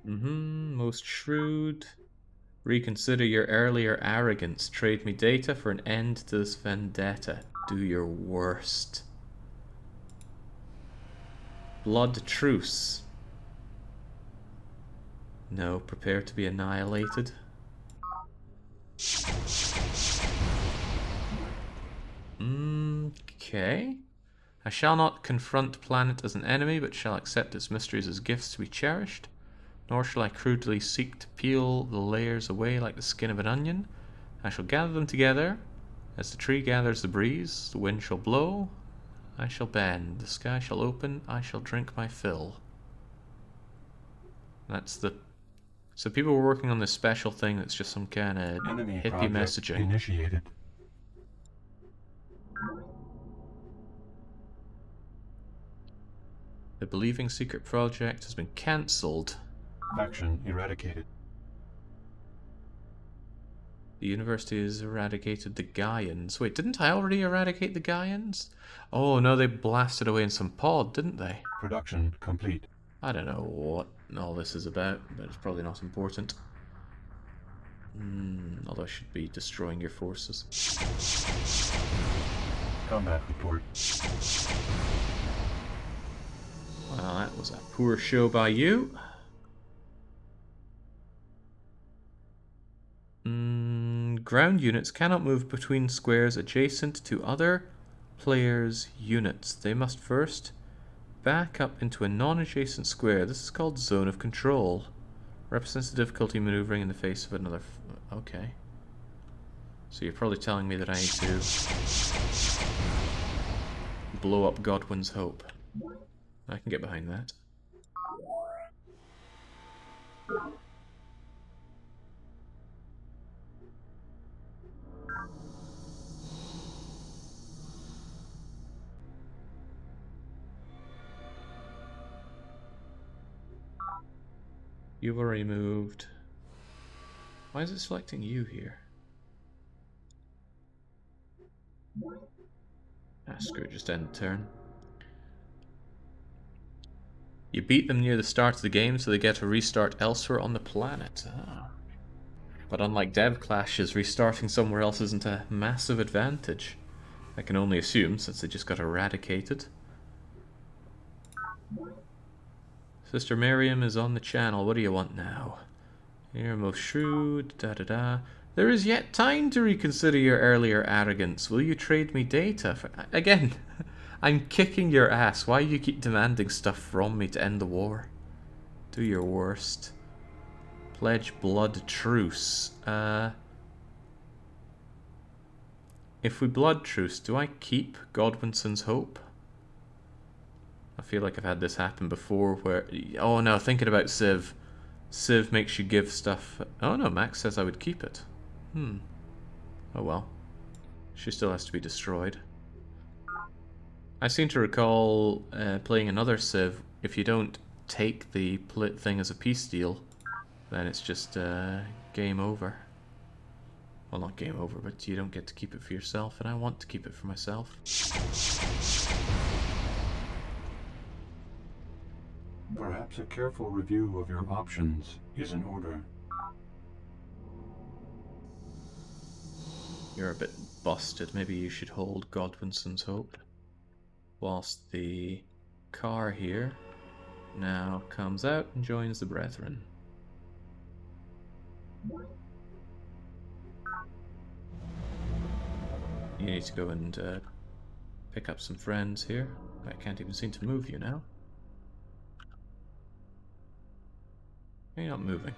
Most shrewd. Reconsider your earlier arrogance. Trade me data for an end to this vendetta. Do your worst. Blood truce. No, prepare to be annihilated. Okay. I shall not confront planet as an enemy, but shall accept its mysteries as gifts to be cherished. Nor shall I crudely seek to peel the layers away like the skin of an onion. I shall gather them together. As the tree gathers the breeze, the wind shall blow, I shall bend, the sky shall open, I shall drink my fill. That's the... So people were working on this special thing that's just some kind of hippie messaging. Initiated. The Believing Secret Project has been cancelled. Faction eradicated. The university has eradicated the Gaians. Wait, didn't I already eradicate the Gaians? Oh no, they blasted away in some pod, didn't they? Production complete. I don't know what all this is about, but it's probably not important. Although I should be destroying your forces. Combat report. Well, that was a poor show by you. Ground units cannot move between squares adjacent to other players' units. They must first back up into a non-adjacent square. This is called zone of control. Represents the difficulty maneuvering in the face of another... Okay. So you're probably telling me that I need to blow up Godwin's Hope. I can get behind that. You've already moved. Why is it selecting you here? Ah, screw it, just end the turn. You beat them near the start of the game, so they get to restart elsewhere on the planet. Ah. But unlike dev clashes, restarting somewhere else isn't a massive advantage. I can only assume, since they just got eradicated. Sister Miriam is on the channel. What do you want now? You're most shrewd, da-da-da. There is yet time to reconsider your earlier arrogance. Will you trade me data for... Again, I'm kicking your ass. Why do you keep demanding stuff from me to end the war? Do your worst. Pledge blood truce. If we blood truce, do I keep Godwinson's Hope? I feel like I've had this happen before where... Oh no, thinking about Civ. Civ makes you give stuff... Oh no, Max says I would keep it. Oh well. She still has to be destroyed. I seem to recall playing another Civ. If you don't take the thing as a peace deal, then it's just game over. Well, not game over, but you don't get to keep it for yourself, and I want to keep it for myself. Perhaps a careful review of your options is in order. You're a bit busted. Maybe you should hold Godwinson's Hope. Whilst the car here now comes out and joins the Brethren. You need to go and pick up some friends here. I can't even seem to move you now. You're not moving.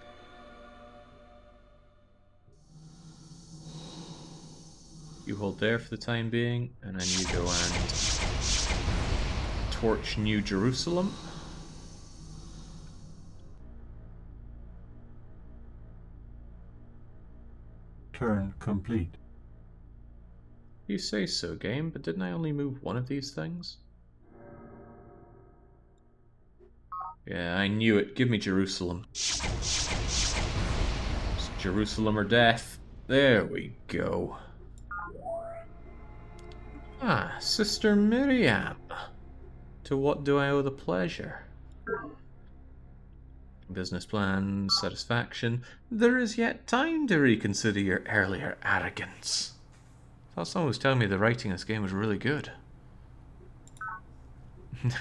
You hold there for the time being, and then you go and torch New Jerusalem. Turn complete. You say so, game, but didn't I only move one of these things? Yeah, I knew it. Give me Jerusalem. It's Jerusalem or death. There we go. Ah, Sister Miriam. To what do I owe the pleasure? Business plan, satisfaction. There is yet time to reconsider your earlier arrogance. I thought someone was telling me the writing in this game was really good.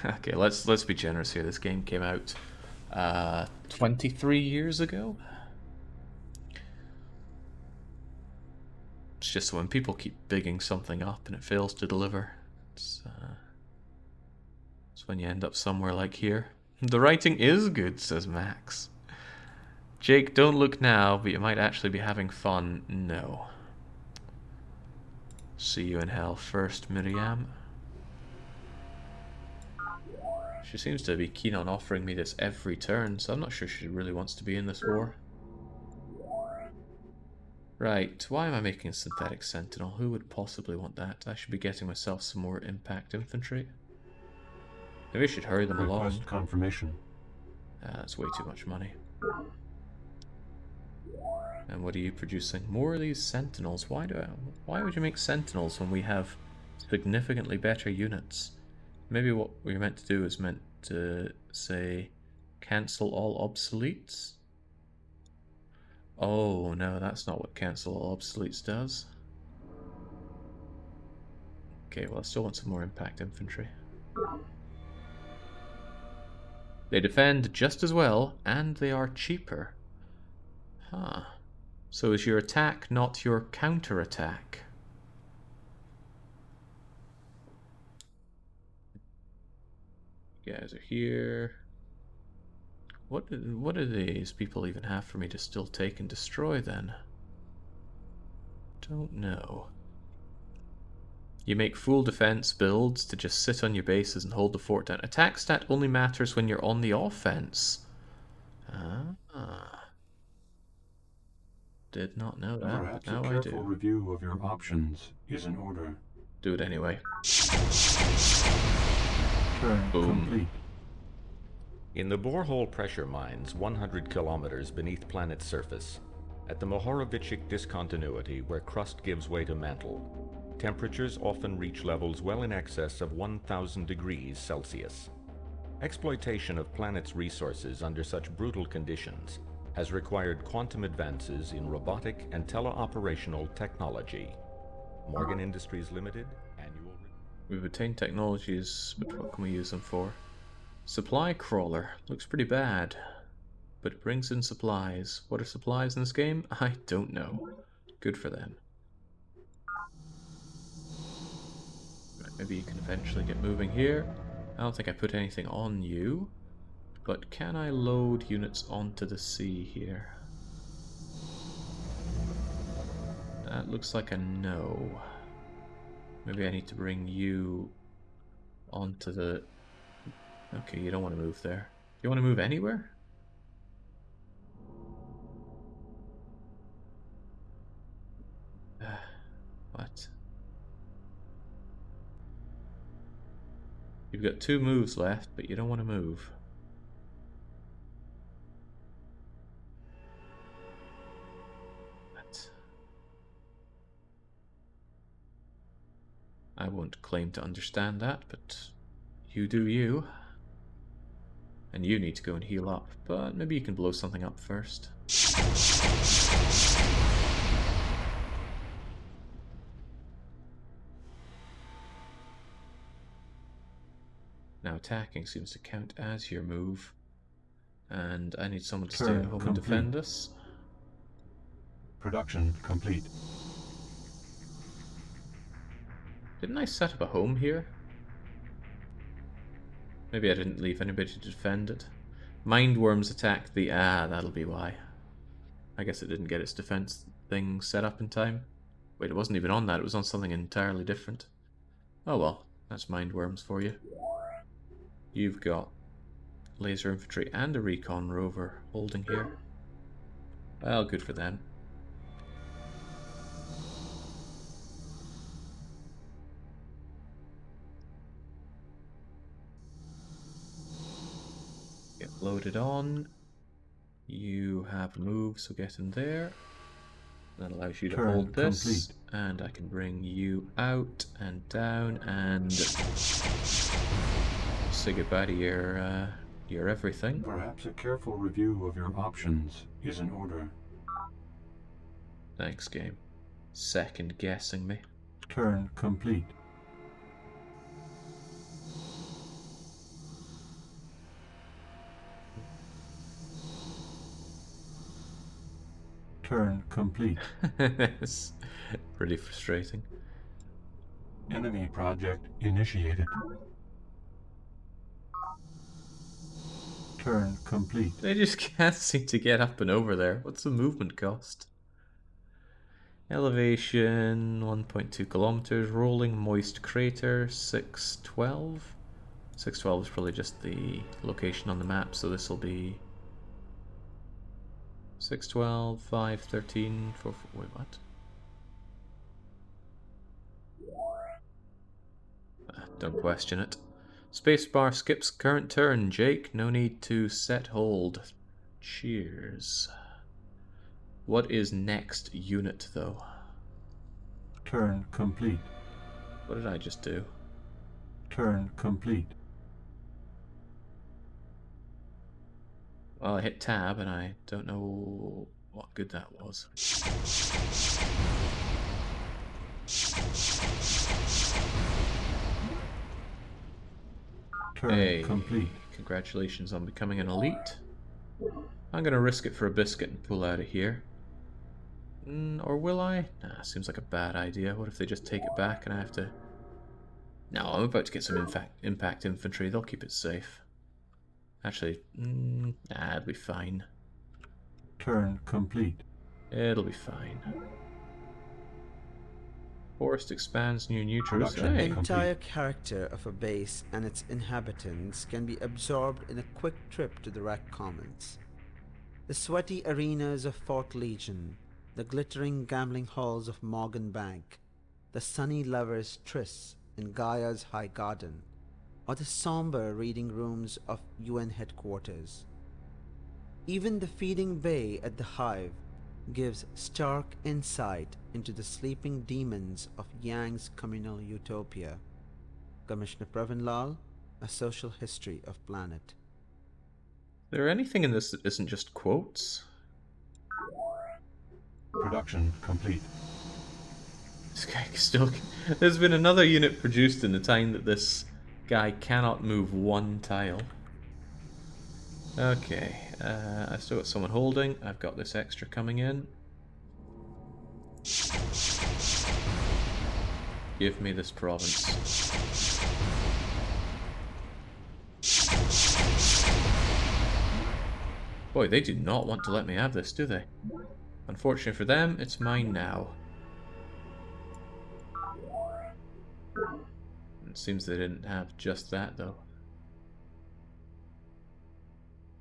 Okay, let's be generous here. This game came out 23 years ago. It's just when people keep bigging something up and it fails to deliver, it's when you end up somewhere like here. The writing is good, says Max. Jake, don't look now, but you might actually be having fun. No. See you in hell first, Miriam. She seems to be keen on offering me this every turn, so I'm not sure she really wants to be in this war. Right, why am I making a synthetic sentinel? Who would possibly want that? I should be getting myself some more impact infantry. Maybe I should hurry them along. Request confirmation. That's way too much money. And what are you producing? More of these sentinels. Why would you make sentinels when we have significantly better units? Maybe what we're meant to do is meant to say cancel all obsoletes. Oh no, that's not what cancel all obsoletes does. Okay, well I still want some more impact infantry. They defend just as well, and they are cheaper. Huh. So is your attack not your counter-attack? You guys are here. What do these people even have for me to still take and destroy then? Don't know. You make full defense builds to just sit on your bases and hold the fort down. Attack stat only matters when you're on the offense. Ah. Did not know that, Perhaps but now a I careful do. review of your options is in order. Do it anyway. Turn Boom. complete. In the borehole pressure mines 100 kilometers beneath planet's surface, at the Mohorovičić discontinuity where crust gives way to mantle, temperatures often reach levels well in excess of 1,000 degrees Celsius. Exploitation of planet's resources under such brutal conditions has required quantum advances in robotic and teleoperational technology. Morgan Industries Limited, annual... We've attained technologies, but what can we use them for? Supply crawler. Looks pretty bad, but it brings in supplies. What are supplies in this game? I don't know. Good for them. Right, maybe you can eventually get moving here. I don't think I put anything on you, but can I load units onto the sea here? That looks like a no. Maybe I need to bring you onto the... Okay, you don't want to move there. You want to move anywhere? What? You've got 2 moves left, but you don't want to move. What? I won't claim to understand that, but you do you. And you need to go and heal up, but maybe you can blow something up first. Now attacking seems to count as your move. And I need someone to stay at home and defend us. Production complete. Didn't I set up a home here? Maybe I didn't leave anybody to defend it. Mindworms attacked the... Ah, that'll be why. I guess it didn't get its defense thing set up in time. Wait, it wasn't even on that. It was on something entirely different. Oh well, that's Mindworms for you. You've got laser infantry and a recon rover holding here. Well, good for them. Get loaded on. You have a move, so get in there. That allows you to hold this. Complete. And I can bring you out and down and say goodbye to your everything. Perhaps a careful review of your options is in order. Thanks, game. Second guessing me. Turn complete. Turn complete. It's pretty frustrating. Enemy project initiated. Turn complete. They just can't seem to get up and over there. What's the movement cost? Elevation 1.2 kilometers. Rolling moist crater 612. 612 is probably just the location on the map, so this will be 612, 513, 4... Wait, what? Don't question it. Spacebar skips current turn, Jake. No need to set hold. Cheers. What is next unit, though? Turn complete. What did I just do? Turn complete. Well, I hit tab and I don't know what good that was. Turn Hey, complete. congratulations on becoming an elite. I'm gonna risk it for a biscuit and pull out of here. Or will I? Nah, seems like a bad idea. What if they just take it back and I have to... No, I'm about to get some impact infantry. They'll keep it safe. Actually, nah, it'll be fine. Turn complete. It'll be fine. Forest expands near neutrals. Production Hey! The entire character of a base and its inhabitants can be absorbed in a quick trip to the Rack Commons. The sweaty arenas of Fort Legion, the glittering gambling halls of Morgan Bank, the sunny lovers' trysts in Gaia's High Garden, or the somber reading rooms of UN headquarters. Even the feeding bay at the Hive gives stark insight into the sleeping demons of Yang's communal utopia. Commissioner Pravin Lal, A Social History of Planet. Is there anything in this that isn't just quotes? Production complete. This guy still... There's been another unit produced in the time that this guy cannot move one tile. Okay, I've still got someone holding. I've got this extra coming in. Give me this province. Boy, they do not want to let me have this, do they? Unfortunately for them, it's mine now. It seems they didn't have just that, though.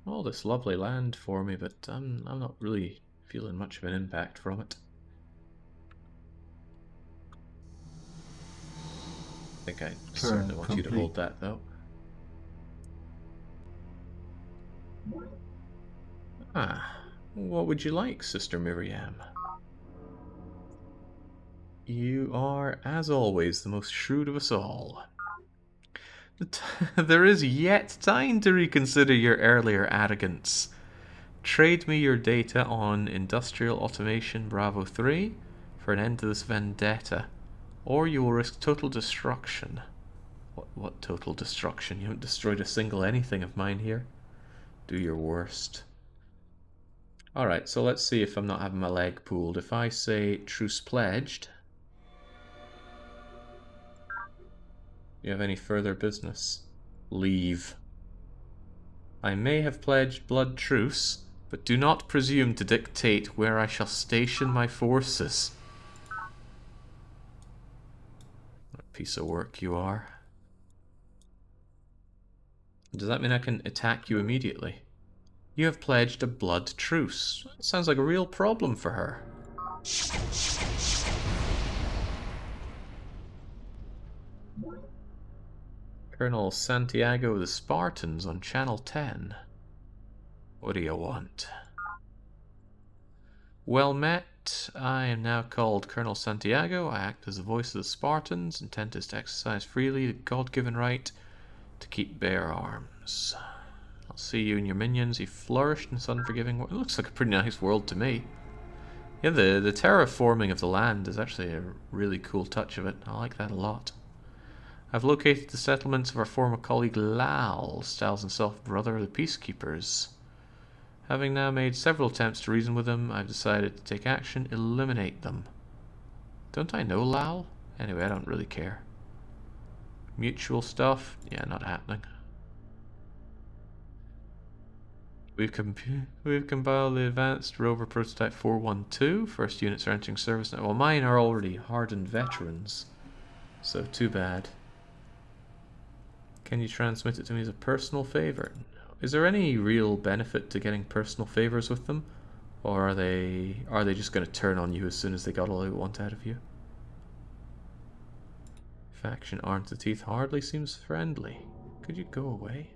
All this lovely land for me, but I'm not really feeling much of an impact from it. I think I certainly want you to hold that, though. Ah, what would you like, Sister Miriam? You are, as always, the most shrewd of us all. There is yet time to reconsider your earlier arrogance. Trade me your data on Industrial Automation Bravo 3 for an end to this vendetta, or you will risk total destruction. What total destruction? You haven't destroyed a single anything of mine here. Do your worst. Alright, so let's see if I'm not having my leg pulled. If I say truce pledged... Do you have any further business? Leave. I may have pledged blood truce, but do not presume to dictate where I shall station my forces. What a piece of work you are. Does that mean I can attack you immediately? You have pledged a blood truce. That sounds like a real problem for her. Colonel Santiago of the Spartans on Channel 10. What do you want? Well met. I am now called Colonel Santiago. I act as the voice of the Spartans. Intent is to exercise freely the God-given right to keep bear arms. I'll see you and your minions. You flourished in this unforgiving world. It looks like a pretty nice world to me. Yeah, the terraforming of the land is actually a really cool touch of it. I like that a lot. I've located the settlements of our former colleague Lal, styles himself brother of the peacekeepers. Having now made several attempts to reason with them, I've decided to take action, eliminate them. Don't I know Lal? Anyway, I don't really care. Mutual stuff? Yeah, not happening. We've compiled the Advanced Rover Prototype 412. First units are entering service now. Well, mine are already hardened veterans, so too bad. Can you transmit it to me as a personal favor? Is there any real benefit to getting personal favors with them? Or are they just going to turn on you as soon as they got all they want out of you? Faction armed to the teeth hardly seems friendly. Could you go away?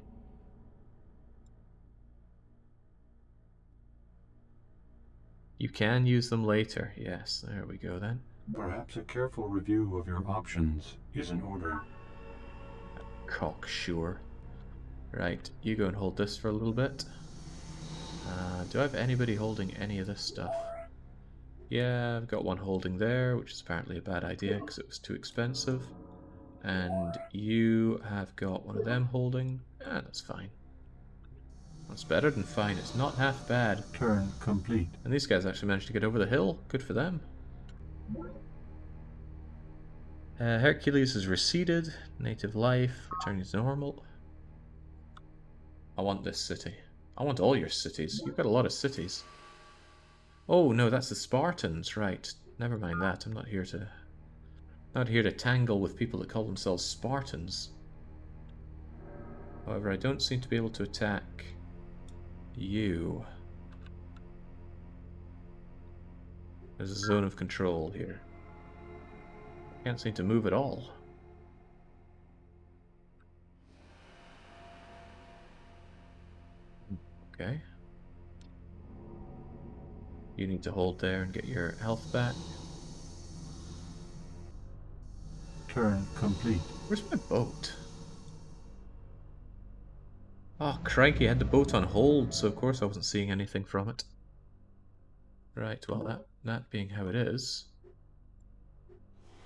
You can use them later. Yes, there we go then. Perhaps a careful review of your options is in order. Cocksure. Right, you go and hold this for a little bit. Do I have anybody holding any of this stuff? Yeah, I've got one holding there, which is apparently a bad idea because it was too expensive. And you have got one of them holding. Ah, that's fine. That's better than fine. It's not half bad. Turn complete. And these guys actually managed to get over the hill. Good for them. Hercules has receded. Native life returning to normal. I want this city. I want all your cities. You've got a lot of cities. Oh no, that's the Spartans, right? Never mind that. I'm not here to tangle with people that call themselves Spartans. However, I don't seem to be able to attack you. There's a zone of control here. Can't seem to move at all. Okay. You need to hold there and get your health back. Turn complete. Where's my boat? Oh, crikey, I had the boat on hold, so of course I wasn't seeing anything from it. Right, well, that being how it is,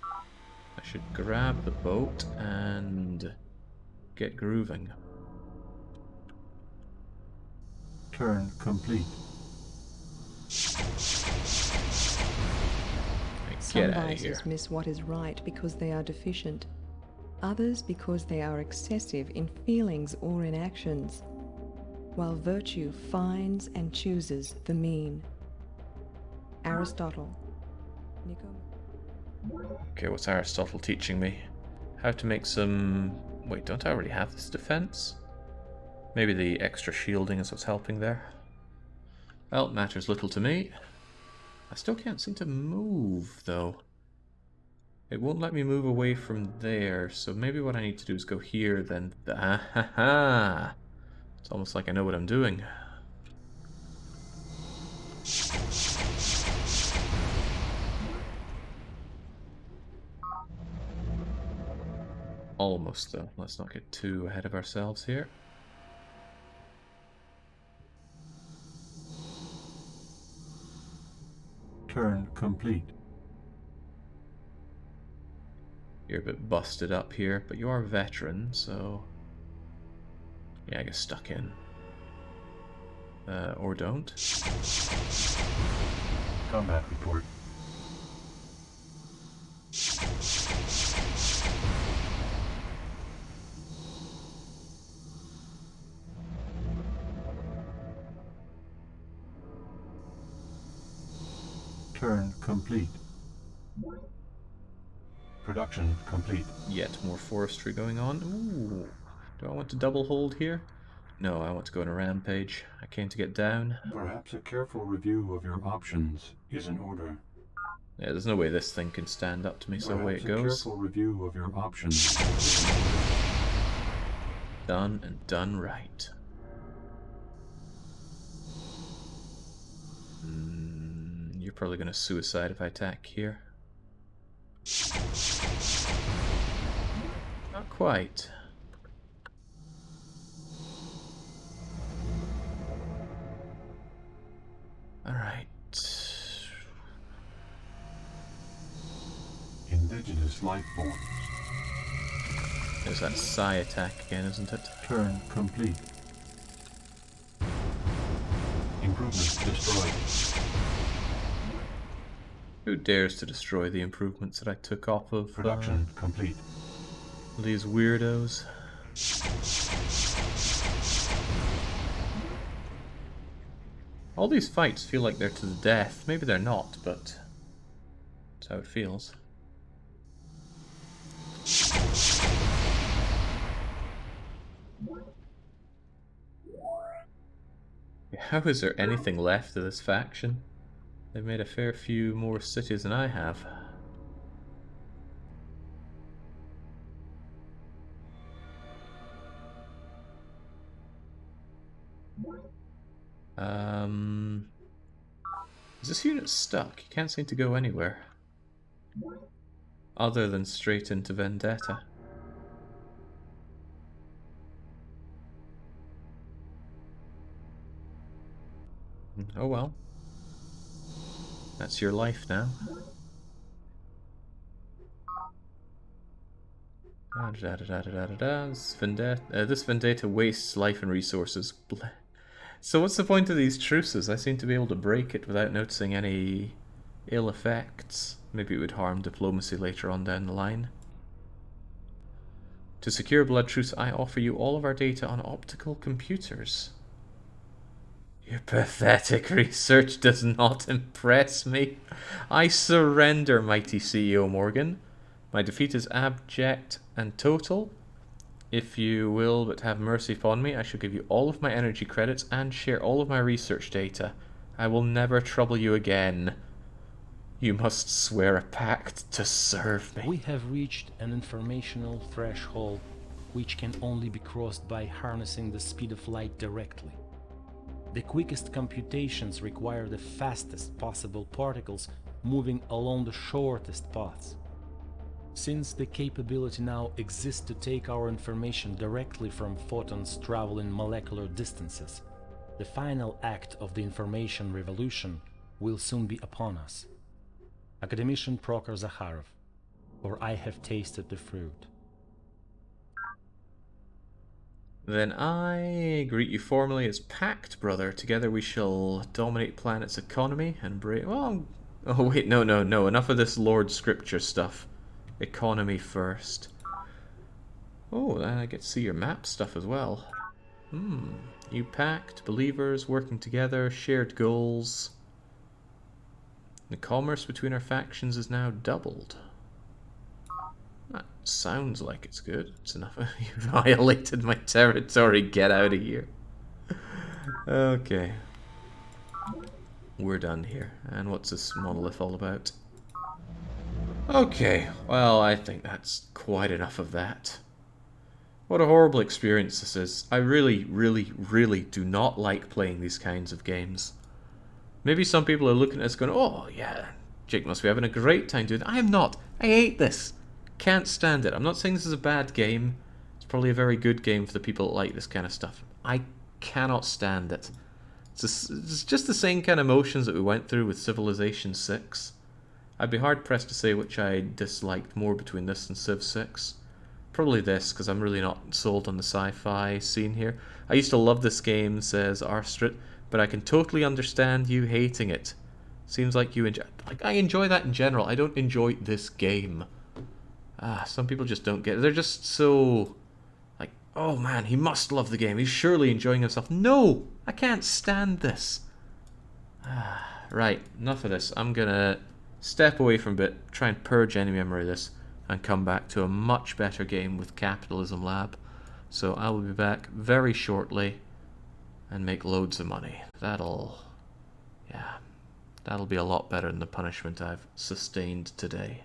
I should grab the boat and get grooving. Turn complete. Get out of vices here. miss what is right because they are deficient. Others because they are excessive in feelings or in actions, while virtue finds and chooses the mean. Aristotle. Okay, what's Aristotle teaching me? How to make some... Wait, don't I already have this defense? Maybe the extra shielding is what's helping there. Well, matters little to me. I still can't seem to move, though. It won't let me move away from there, so maybe what I need to do is go here, then... Ah, ha, ha. It's almost like I know what I'm doing. Almost, though. Let's not get too ahead of ourselves here. Turn complete. You're a bit busted up here, but you are a veteran, so... Yeah, I get stuck in. Or don't. Combat report. Turn complete. Production complete. Yet more forestry going on. Ooh. Do I want to double hold here? No, I want to go on a rampage. I came to get down. Perhaps a careful review of your options is in order. Yeah, there's no way this thing can stand up to me, so away it Perhaps a goes. careful review of your options. Done and done right. You're probably going to suicide if I attack here. Not quite. Alright. Indigenous life forms. There's that psi attack again, isn't it? Turn complete. Improvements destroyed. Who dares to destroy the improvements that I took off of Production complete. these weirdos? All these fights feel like they're to the death. Maybe they're not, but that's how it feels. How is there anything left of this faction? They've made a fair few more cities than I have. Is this unit stuck? You can't seem to go anywhere. Other than straight into Vendetta. Oh well. That's your life now. This vendetta wastes life and resources. So what's the point of these truces? I seem to be able to break it without noticing any ill effects. Maybe it would harm diplomacy later on down the line. To secure a blood truce, I offer you all of our data on optical computers. Your pathetic research does not impress me. I surrender, mighty CEO Morgan. My defeat is abject and total. If you will but have mercy upon me, I shall give you all of my energy credits and share all of my research data. I will never trouble you again. You must swear a pact to serve me. We have reached an informational threshold which can only be crossed by harnessing the speed of light directly. The quickest computations require the fastest possible particles moving along the shortest paths. Since the capability now exists to take our information directly from photons traveling molecular distances, the final act of the information revolution will soon be upon us. Academician Prokhor Zakharov, for I have tasted the fruit. Then I greet you formally as Pact, brother. Together we shall dominate planet's economy and break... Well, oh wait, no. Enough of this Lord Scripture stuff. Economy first. Oh, and I get to see your map stuff as well. You Pact, believers, working together, shared goals. The commerce between our factions is now doubled. That sounds like it's good. It's enough. You violated my territory. Get out of here. Okay. We're done here. And what's this monolith all about? Okay. Well, I think that's quite enough of that. What a horrible experience this is. I really, really, really do not like playing these kinds of games. Maybe some people are looking at us going, oh yeah, Jake must be having a great time doing it. I am not. I hate this. Can't stand it. I'm not saying this is a bad game. It's probably a very good game for the people that like this kind of stuff. I cannot stand it. It's just the same kind of emotions that we went through with Civilization 6. I'd be hard pressed to say which I disliked more between this and Civ 6. Probably this, because I'm really not sold on the sci-fi scene here. I used to love this game, says Arstrit, but I can totally understand you hating it. Seems like you enjoy... Like, I enjoy that in general. I don't enjoy this game. Some people just don't get it. They're just so... Like, oh man, he must love the game. He's surely enjoying himself. No! I can't stand this. Right, enough of this. I'm gonna step away from a bit, try and purge any memory of this, and come back to a much better game with Capitalism Lab. So I will be back very shortly and make loads of money. That'll be a lot better than the punishment I've sustained today.